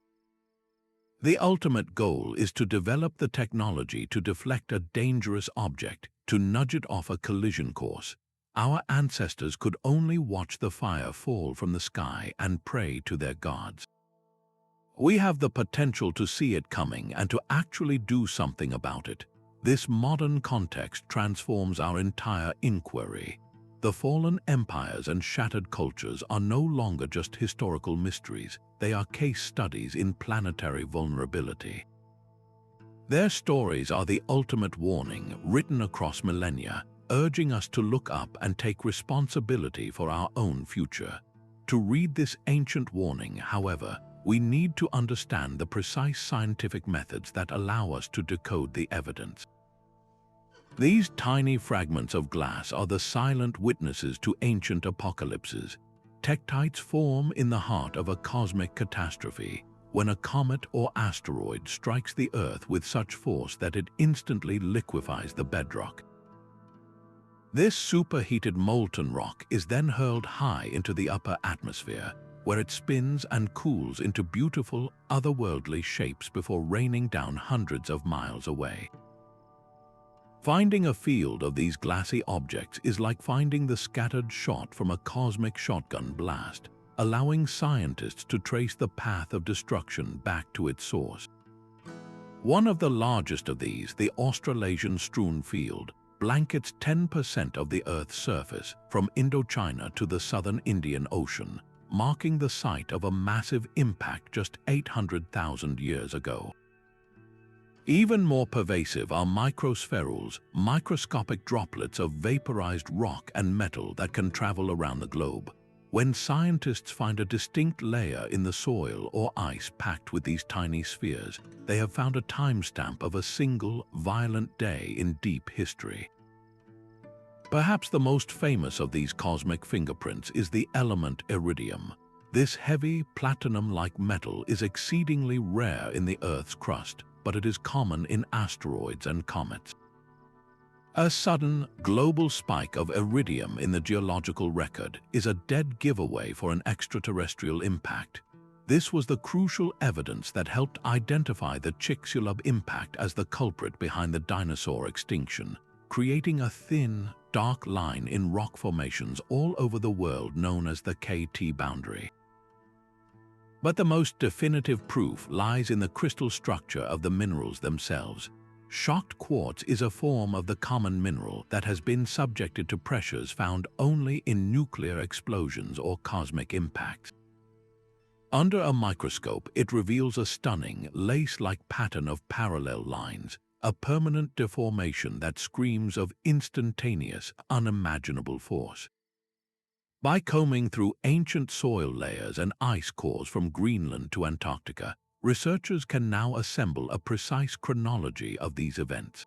The ultimate goal is to develop the technology to deflect a dangerous object, to nudge it off a collision course. Our ancestors could only watch the fire fall from the sky and pray to their gods. We have the potential to see it coming and to actually do something about it. This modern context transforms our entire inquiry. The fallen empires and shattered cultures are no longer just historical mysteries, they are case studies in planetary vulnerability. Their stories are the ultimate warning, written across millennia, urging us to look up and take responsibility for our own future. To read this ancient warning, however, we need to understand the precise scientific methods that allow us to decode the evidence. These tiny fragments of glass are the silent witnesses to ancient apocalypses. Tektites form in the heart of a cosmic catastrophe, when a comet or asteroid strikes the Earth with such force that it instantly liquefies the bedrock. This superheated molten rock is then hurled high into the upper atmosphere, where it spins and cools into beautiful, otherworldly shapes before raining down hundreds of miles away. Finding a field of these glassy objects is like finding the scattered shot from a cosmic shotgun blast, allowing scientists to trace the path of destruction back to its source. One of the largest of these, the Australasian strewn field, blankets 10% of the Earth's surface from Indochina to the southern Indian Ocean, marking the site of a massive impact just 800,000 years ago. Even more pervasive are microspherules, microscopic droplets of vaporized rock and metal that can travel around the globe. When scientists find a distinct layer in the soil or ice packed with these tiny spheres, they have found a timestamp of a single, violent day in deep history. Perhaps the most famous of these cosmic fingerprints is the element iridium. This heavy, platinum-like metal is exceedingly rare in the Earth's crust, but it is common in asteroids and comets. A sudden, global spike of iridium in the geological record is a dead giveaway for an extraterrestrial impact. This was the crucial evidence that helped identify the Chicxulub impact as the culprit behind the dinosaur extinction, creating a thin, dark line in rock formations all over the world known as the KT boundary. But the most definitive proof lies in the crystal structure of the minerals themselves. Shocked quartz is a form of the common mineral that has been subjected to pressures found only in nuclear explosions or cosmic impacts. Under a microscope, it reveals a stunning, lace-like pattern of parallel lines, a permanent deformation that screams of instantaneous, unimaginable force. By combing through ancient soil layers and ice cores from Greenland to Antarctica, researchers can now assemble a precise chronology of these events.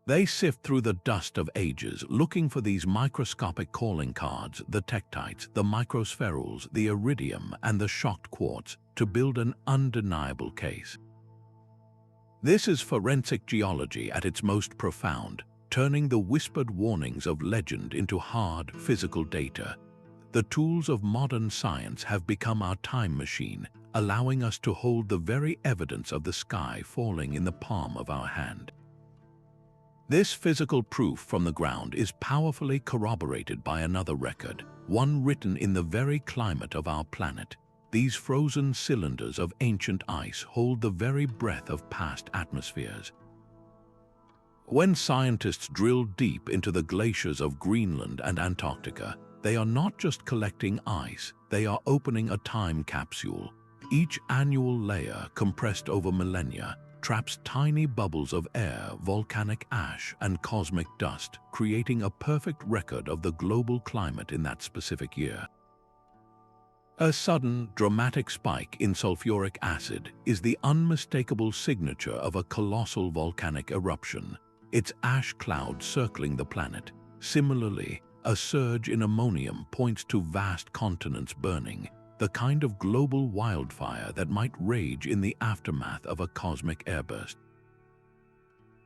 They sift through the dust of ages looking for these microscopic calling cards, the tektites, the microspherules, the iridium, and the shocked quartz, to build an undeniable case. This is forensic geology at its most profound, turning the whispered warnings of legend into hard, physical data. The tools of modern science have become our time machine, allowing us to hold the very evidence of the sky falling in the palm of our hand. This physical proof from the ground is powerfully corroborated by another record, one written in the very climate of our planet. These frozen cylinders of ancient ice hold the very breath of past atmospheres. When scientists drill deep into the glaciers of Greenland and Antarctica, they are not just collecting ice, they are opening a time capsule. Each annual layer, compressed over millennia, traps tiny bubbles of air, volcanic ash, and cosmic dust, creating a perfect record of the global climate in that specific year. A sudden, dramatic spike in sulfuric acid is the unmistakable signature of a colossal volcanic eruption, its ash cloud circling the planet. Similarly, a surge in ammonium points to vast continents burning, the kind of global wildfire that might rage in the aftermath of a cosmic airburst.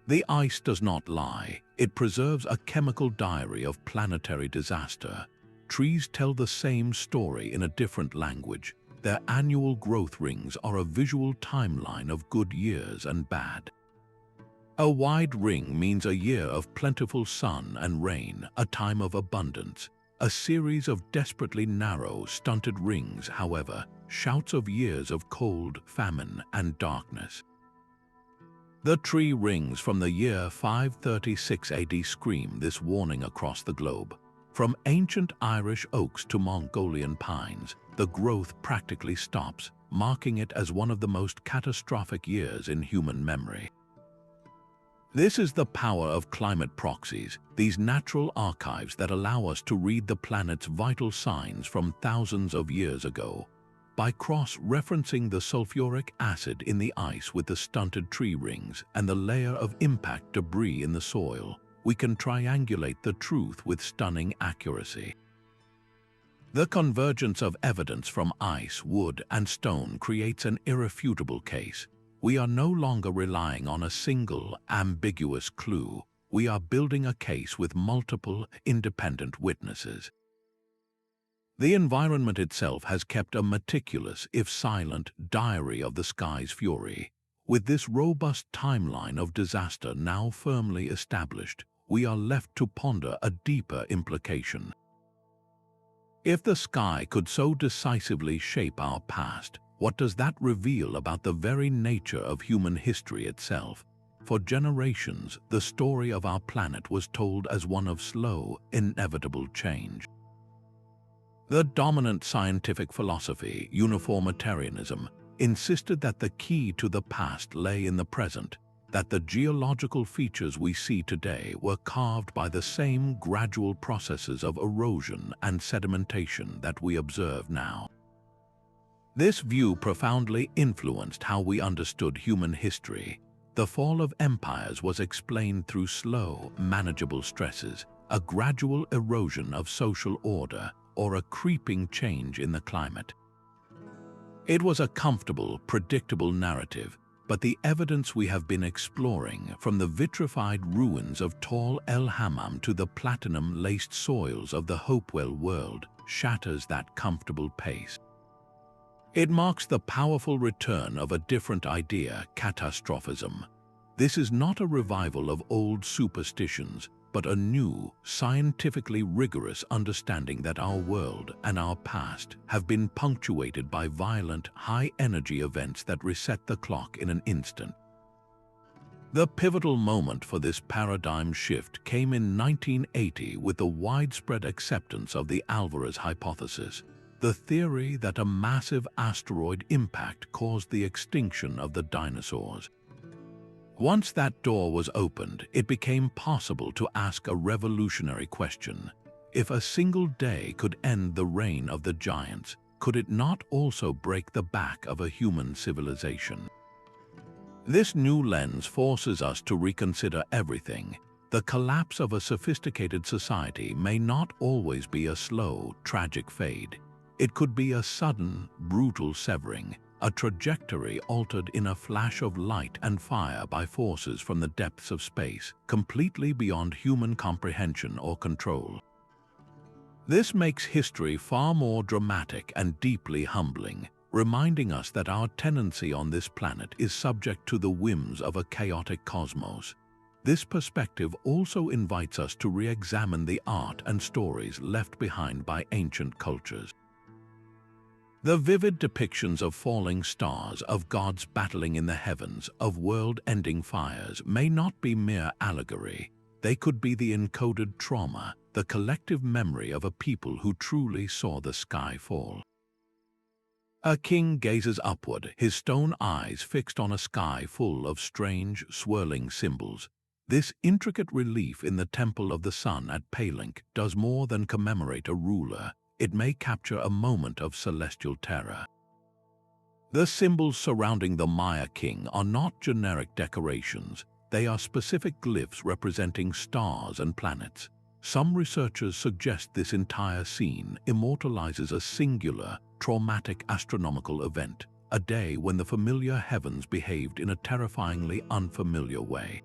The ice does not lie. It preserves a chemical diary of planetary disaster. Trees tell the same story in a different language. Their annual growth rings are a visual timeline of good years and bad. A wide ring means a year of plentiful sun and rain, a time of abundance. A series of desperately narrow, stunted rings, however, shouts of years of cold, famine, and darkness. The tree rings from the year 536 AD scream this warning across the globe. From ancient Irish oaks to Mongolian pines, the growth practically stops, marking it as one of the most catastrophic years in human memory. This is the power of climate proxies, these natural archives that allow us to read the planet's vital signs from thousands of years ago. By cross-referencing the sulfuric acid in the ice with the stunted tree rings and the layer of impact debris in the soil, we can triangulate the truth with stunning accuracy. The convergence of evidence from ice, wood, and stone creates an irrefutable case. We are no longer relying on a single, ambiguous clue. We are building a case with multiple, independent witnesses. The environment itself has kept a meticulous, if silent, diary of the sky's fury. With this robust timeline of disaster now firmly established, we are left to ponder a deeper implication. If the sky could so decisively shape our past, what does that reveal about the very nature of human history itself? For generations, the story of our planet was told as one of slow, inevitable change. The dominant scientific philosophy, uniformitarianism, insisted that the key to the past lay in the present, that the geological features we see today were carved by the same gradual processes of erosion and sedimentation that we observe now. This view profoundly influenced how we understood human history. The fall of empires was explained through slow, manageable stresses, a gradual erosion of social order, or a creeping change in the climate. It was a comfortable, predictable narrative, but the evidence we have been exploring, from the vitrified ruins of tall el-Hammam to the platinum-laced soils of the Hopewell world, shatters that comfortable pace. It marks the powerful return of a different idea, catastrophism. This is not a revival of old superstitions, but a new, scientifically rigorous understanding that our world and our past have been punctuated by violent, high-energy events that reset the clock in an instant. The pivotal moment for this paradigm shift came in 1980 with the widespread acceptance of the Alvarez hypothesis, the theory that a massive asteroid impact caused the extinction of the dinosaurs. Once that door was opened, it became possible to ask a revolutionary question. If a single day could end the reign of the giants, could it not also break the back of a human civilization? This new lens forces us to reconsider everything. The collapse of a sophisticated society may not always be a slow, tragic fade. It could be a sudden, brutal severing, a trajectory altered in a flash of light and fire by forces from the depths of space, completely beyond human comprehension or control. This makes history far more dramatic and deeply humbling, reminding us that our tenancy on this planet is subject to the whims of a chaotic cosmos. This perspective also invites us to re-examine the art and stories left behind by ancient cultures. The vivid depictions of falling stars, of gods battling in the heavens, of world-ending fires may not be mere allegory. They could be the encoded trauma, the collective memory of a people who truly saw the sky fall. A king gazes upward, his stone eyes fixed on a sky full of strange, swirling symbols. This intricate relief in the Temple of the Sun at Palenque does more than commemorate a ruler. It may capture a moment of celestial terror. The symbols surrounding the Maya king are not generic decorations. They are specific glyphs representing stars and planets. Some researchers suggest this entire scene immortalizes a singular, traumatic astronomical event, a day when the familiar heavens behaved in a terrifyingly unfamiliar way.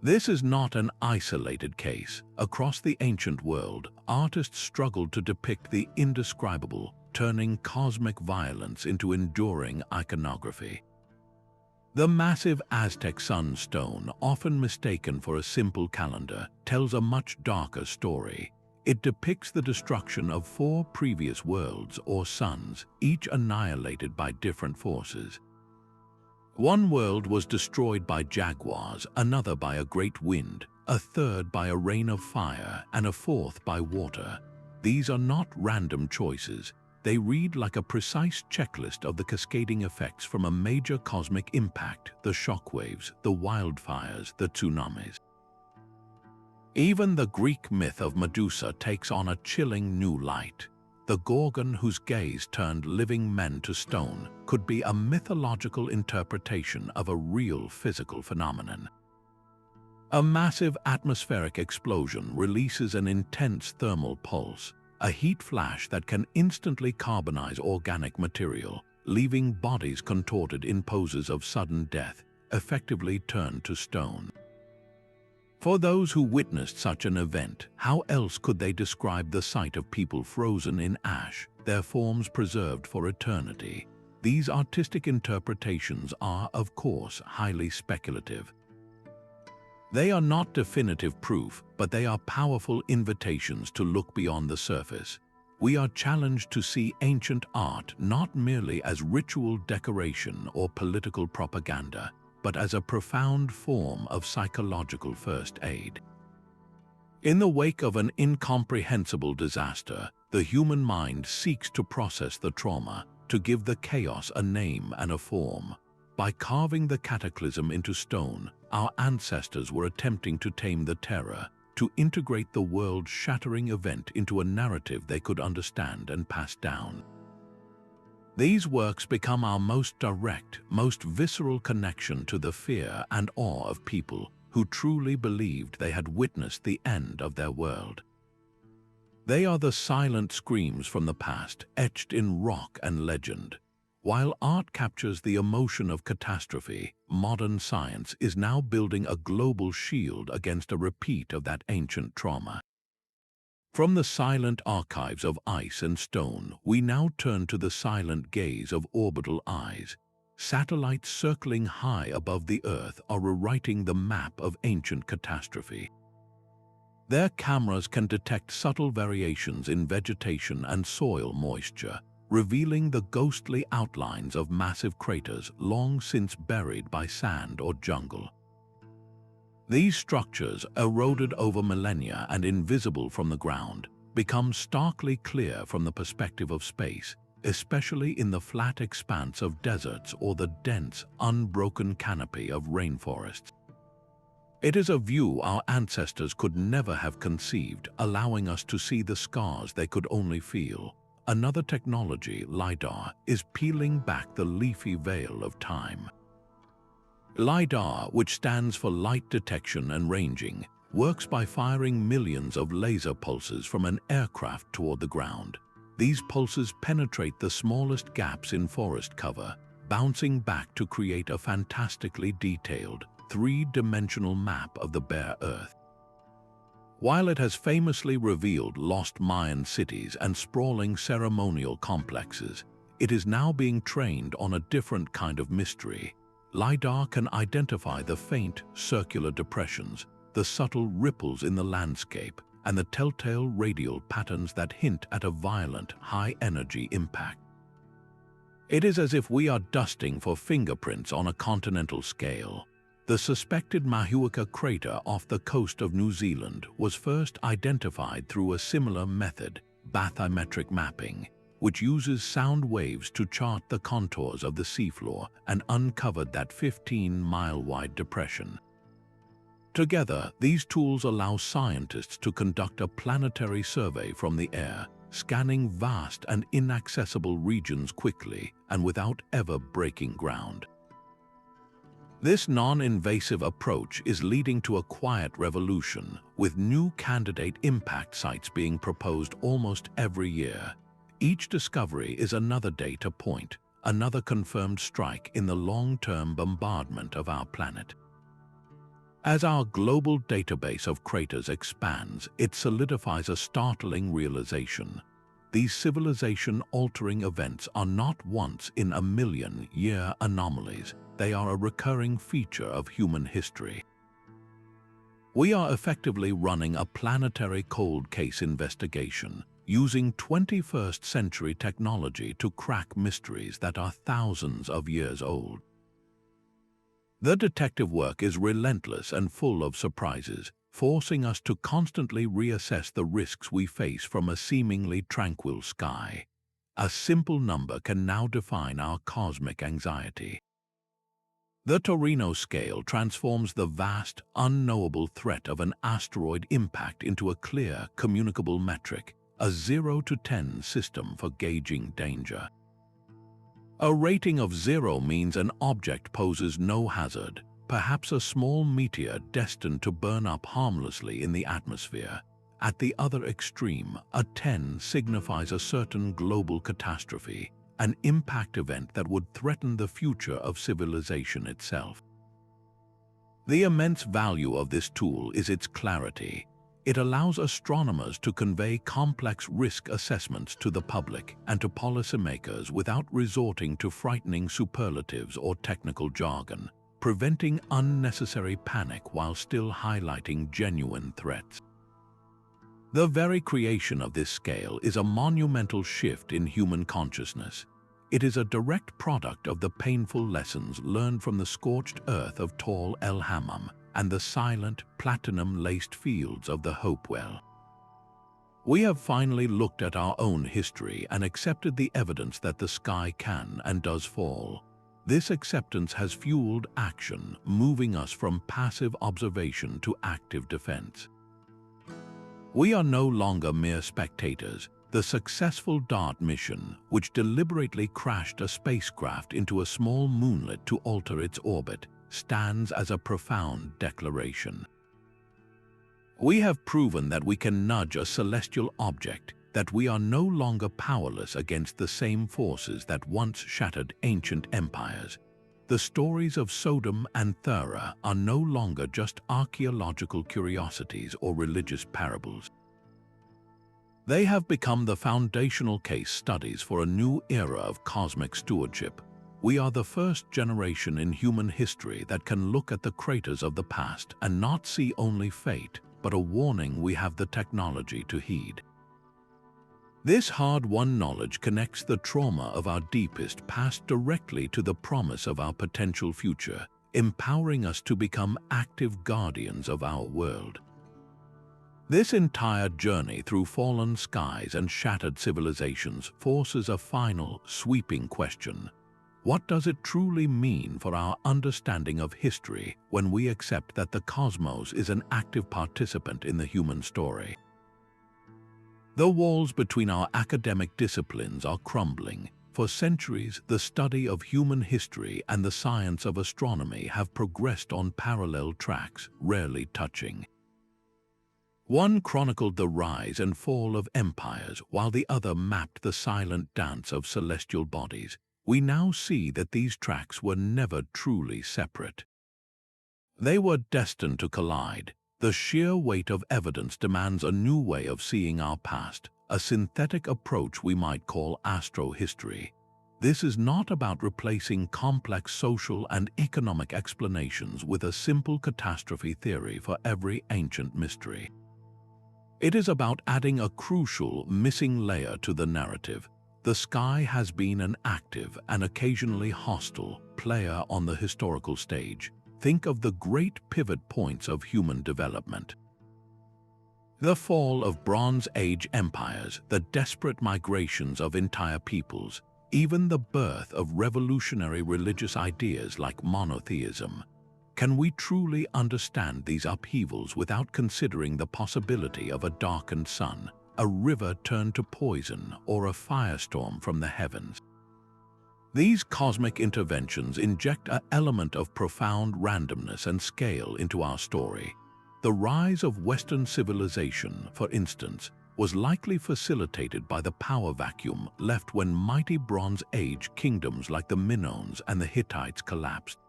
This is not an isolated case. Across the ancient world, artists struggled to depict the indescribable, turning cosmic violence into enduring iconography. The massive Aztec sunstone, often mistaken for a simple calendar, tells a much darker story. It depicts the destruction of 4 previous worlds or suns, each annihilated by different forces. One world was destroyed by jaguars, another by a great wind, a third by a rain of fire, and a fourth by water. These are not random choices. They read like a precise checklist of the cascading effects from a major cosmic impact: the shockwaves, the wildfires, the tsunamis. Even the Greek myth of Medusa takes on a chilling new light. The Gorgon, whose gaze turned living men to stone, could be a mythological interpretation of a real physical phenomenon. A massive atmospheric explosion releases an intense thermal pulse, a heat flash that can instantly carbonize organic material, leaving bodies contorted in poses of sudden death, effectively turned to stone. For those who witnessed such an event, how else could they describe the sight of people frozen in ash, their forms preserved for eternity? These artistic interpretations are, of course, highly speculative. They are not definitive proof, but they are powerful invitations to look beyond the surface. We are challenged to see ancient art not merely as ritual decoration or political propaganda, but as a profound form of psychological first aid. In the wake of an incomprehensible disaster, the human mind seeks to process the trauma, to give the chaos a name and a form. By carving the cataclysm into stone, our ancestors were attempting to tame the terror, to integrate the world-shattering event into a narrative they could understand and pass down. These works become our most direct, most visceral connection to the fear and awe of people who truly believed they had witnessed the end of their world. They are the silent screams from the past, etched in rock and legend. While art captures the emotion of catastrophe, modern science is now building a global shield against a repeat of that ancient trauma. From the silent archives of ice and stone, we now turn to the silent gaze of orbital eyes. Satellites circling high above the Earth are rewriting the map of ancient catastrophe. Their cameras can detect subtle variations in vegetation and soil moisture, revealing the ghostly outlines of massive craters long since buried by sand or jungle. These structures, eroded over millennia and invisible from the ground, become starkly clear from the perspective of space, especially in the flat expanse of deserts or the dense, unbroken canopy of rainforests. It is a view our ancestors could never have conceived, allowing us to see the scars they could only feel, another technology, LiDAR, is peeling back the leafy veil of time. LiDAR, which stands for light detection and ranging, works by firing millions of laser pulses from an aircraft toward the ground. These pulses penetrate the smallest gaps in forest cover, bouncing back to create a fantastically detailed, three-dimensional map of the bare earth. While it has famously revealed lost Mayan cities and sprawling ceremonial complexes, it is now being trained on a different kind of mystery. LiDAR can identify the faint, circular depressions, the subtle ripples in the landscape, and the telltale radial patterns that hint at a violent, high-energy impact. It is as if we are dusting for fingerprints on a continental scale. The suspected Mahuika crater off the coast of New Zealand was first identified through a similar method, bathymetric mapping, which uses sound waves to chart the contours of the seafloor and uncovered that 15-mile-wide depression. Together, these tools allow scientists to conduct a planetary survey from the air, scanning vast and inaccessible regions quickly and without ever breaking ground. This non-invasive approach is leading to a quiet revolution, with new candidate impact sites being proposed almost every year. Each discovery is another data point, another confirmed strike in the long-term bombardment of our planet. As our global database of craters expands, it solidifies a startling realization. These civilization-altering events are not once-in-a-million-year anomalies. They are a recurring feature of human history. We are effectively running a planetary cold case investigation, using 21st century technology to crack mysteries that are thousands of years old. The detective work is relentless and full of surprises, forcing us to constantly reassess the risks we face from a seemingly tranquil sky. A simple number can now define our cosmic anxiety. The Torino scale transforms the vast, unknowable threat of an asteroid impact into a clear, communicable metric, a 0 to 10 system for gauging danger. A rating of 0 means an object poses no hazard, perhaps a small meteor destined to burn up harmlessly in the atmosphere. At the other extreme, a 10 signifies a certain global catastrophe, an impact event that would threaten the future of civilization itself. The immense value of this tool is its clarity. It allows astronomers to convey complex risk assessments to the public and to policymakers without resorting to frightening superlatives or technical jargon, preventing unnecessary panic while still highlighting genuine threats. The very creation of this scale is a monumental shift in human consciousness. It is a direct product of the painful lessons learned from the scorched earth of tall el-Hammam and the silent, platinum-laced fields of the Hopewell. We have finally looked at our own history and accepted the evidence that the sky can and does fall. This acceptance has fueled action, moving us from passive observation to active defense. We are no longer mere spectators. The successful DART mission, which deliberately crashed a spacecraft into a small moonlet to alter its orbit, stands as a profound declaration. We have proven that we can nudge a celestial object, that we are no longer powerless against the same forces that once shattered ancient empires. The stories of Sodom and Thera are no longer just archaeological curiosities or religious parables. They have become the foundational case studies for a new era of cosmic stewardship. We are the first generation in human history that can look at the craters of the past and not see only fate, but a warning we have the technology to heed. This hard-won knowledge connects the trauma of our deepest past directly to the promise of our potential future, empowering us to become active guardians of our world. This entire journey through fallen skies and shattered civilizations forces a final, sweeping question. What does it truly mean for our understanding of history when we accept that the cosmos is an active participant in the human story? The walls between our academic disciplines are crumbling. For centuries, the study of human history and the science of astronomy have progressed on parallel tracks, rarely touching. One chronicled the rise and fall of empires, while the other mapped the silent dance of celestial bodies. We now see that these tracks were never truly separate. They were destined to collide. The sheer weight of evidence demands a new way of seeing our past, a synthetic approach we might call astrohistory. This is not about replacing complex social and economic explanations with a simple catastrophe theory for every ancient mystery. It is about adding a crucial, missing layer to the narrative. The sky has been an active and occasionally hostile player on the historical stage. Think of the great pivot points of human development. The fall of Bronze Age empires, the desperate migrations of entire peoples, even the birth of revolutionary religious ideas like monotheism. Can we truly understand these upheavals without considering the possibility of a darkened sun, a river turned to poison, or a firestorm from the heavens? These cosmic interventions inject an element of profound randomness and scale into our story. The rise of Western civilization, for instance, was likely facilitated by the power vacuum left when mighty Bronze Age kingdoms like the Minoans and the Hittites collapsed.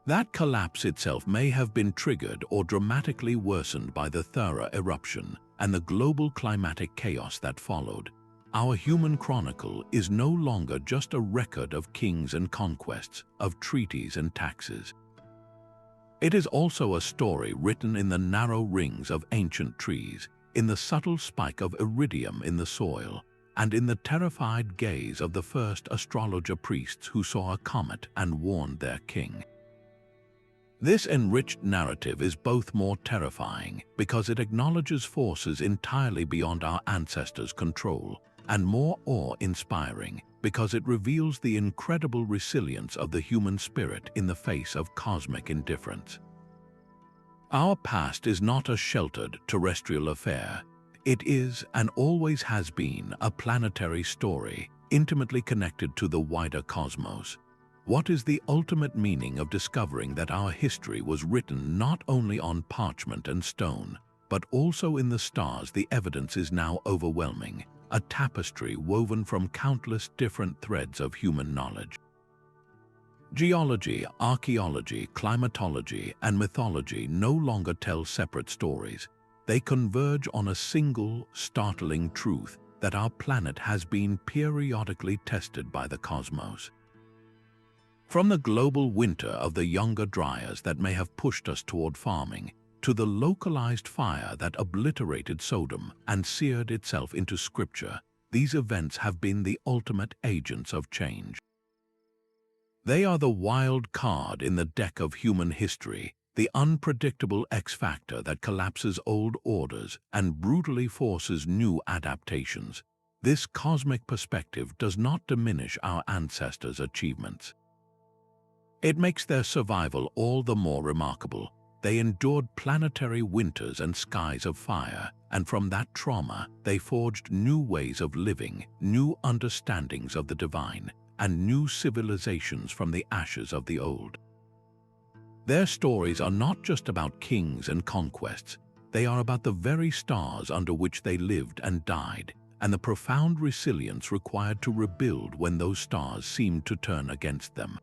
That collapse itself may have been triggered or dramatically worsened by the Thera eruption and the global climatic chaos that followed. Our human chronicle is no longer just a record of kings and conquests, of treaties and taxes. It is also a story written in the narrow rings of ancient trees, in the subtle spike of iridium in the soil, and in the terrified gaze of the first astrologer priests who saw a comet and warned their king. This enriched narrative is both more terrifying because it acknowledges forces entirely beyond our ancestors' control, and more awe-inspiring because it reveals the incredible resilience of the human spirit in the face of cosmic indifference. Our past is not a sheltered terrestrial affair. It is, and always has been, a planetary story, intimately connected to the wider cosmos. What is the ultimate meaning of discovering that our history was written not only on parchment and stone, but also in the stars? The evidence is now overwhelming, a tapestry woven from countless different threads of human knowledge. Geology, archaeology, climatology, and mythology no longer tell separate stories. They converge on a single, startling truth that our planet has been periodically tested by the cosmos. From the global winter of the Younger Dryas that may have pushed us toward farming, to the localized fire that obliterated Sodom and seared itself into scripture, these events have been the ultimate agents of change. They are the wild card in the deck of human history, the unpredictable X-factor that collapses old orders and brutally forces new adaptations. This cosmic perspective does not diminish our ancestors' achievements. It makes their survival all the more remarkable. They endured planetary winters and skies of fire, and from that trauma, they forged new ways of living, new understandings of the divine, and new civilizations from the ashes of the old. Their stories are not just about kings and conquests. They are about the very stars under which they lived and died, and the profound resilience required to rebuild when those stars seemed to turn against them.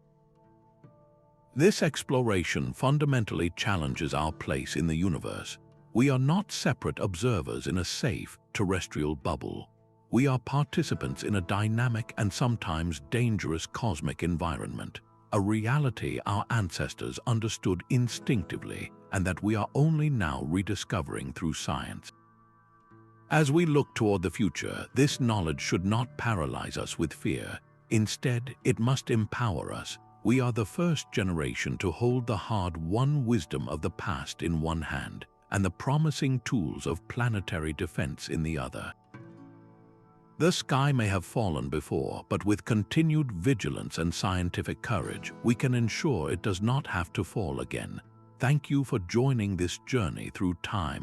This exploration fundamentally challenges our place in the universe. We are not separate observers in a safe, terrestrial bubble. We are participants in a dynamic and sometimes dangerous cosmic environment, a reality our ancestors understood instinctively and that we are only now rediscovering through science. As we look toward the future, this knowledge should not paralyze us with fear. Instead, it must empower us. We are the first generation to hold the hard-won wisdom of the past in one hand and the promising tools of planetary defense in the other. The sky may have fallen before, but with continued vigilance and scientific courage, we can ensure it does not have to fall again. Thank you for joining this journey through time.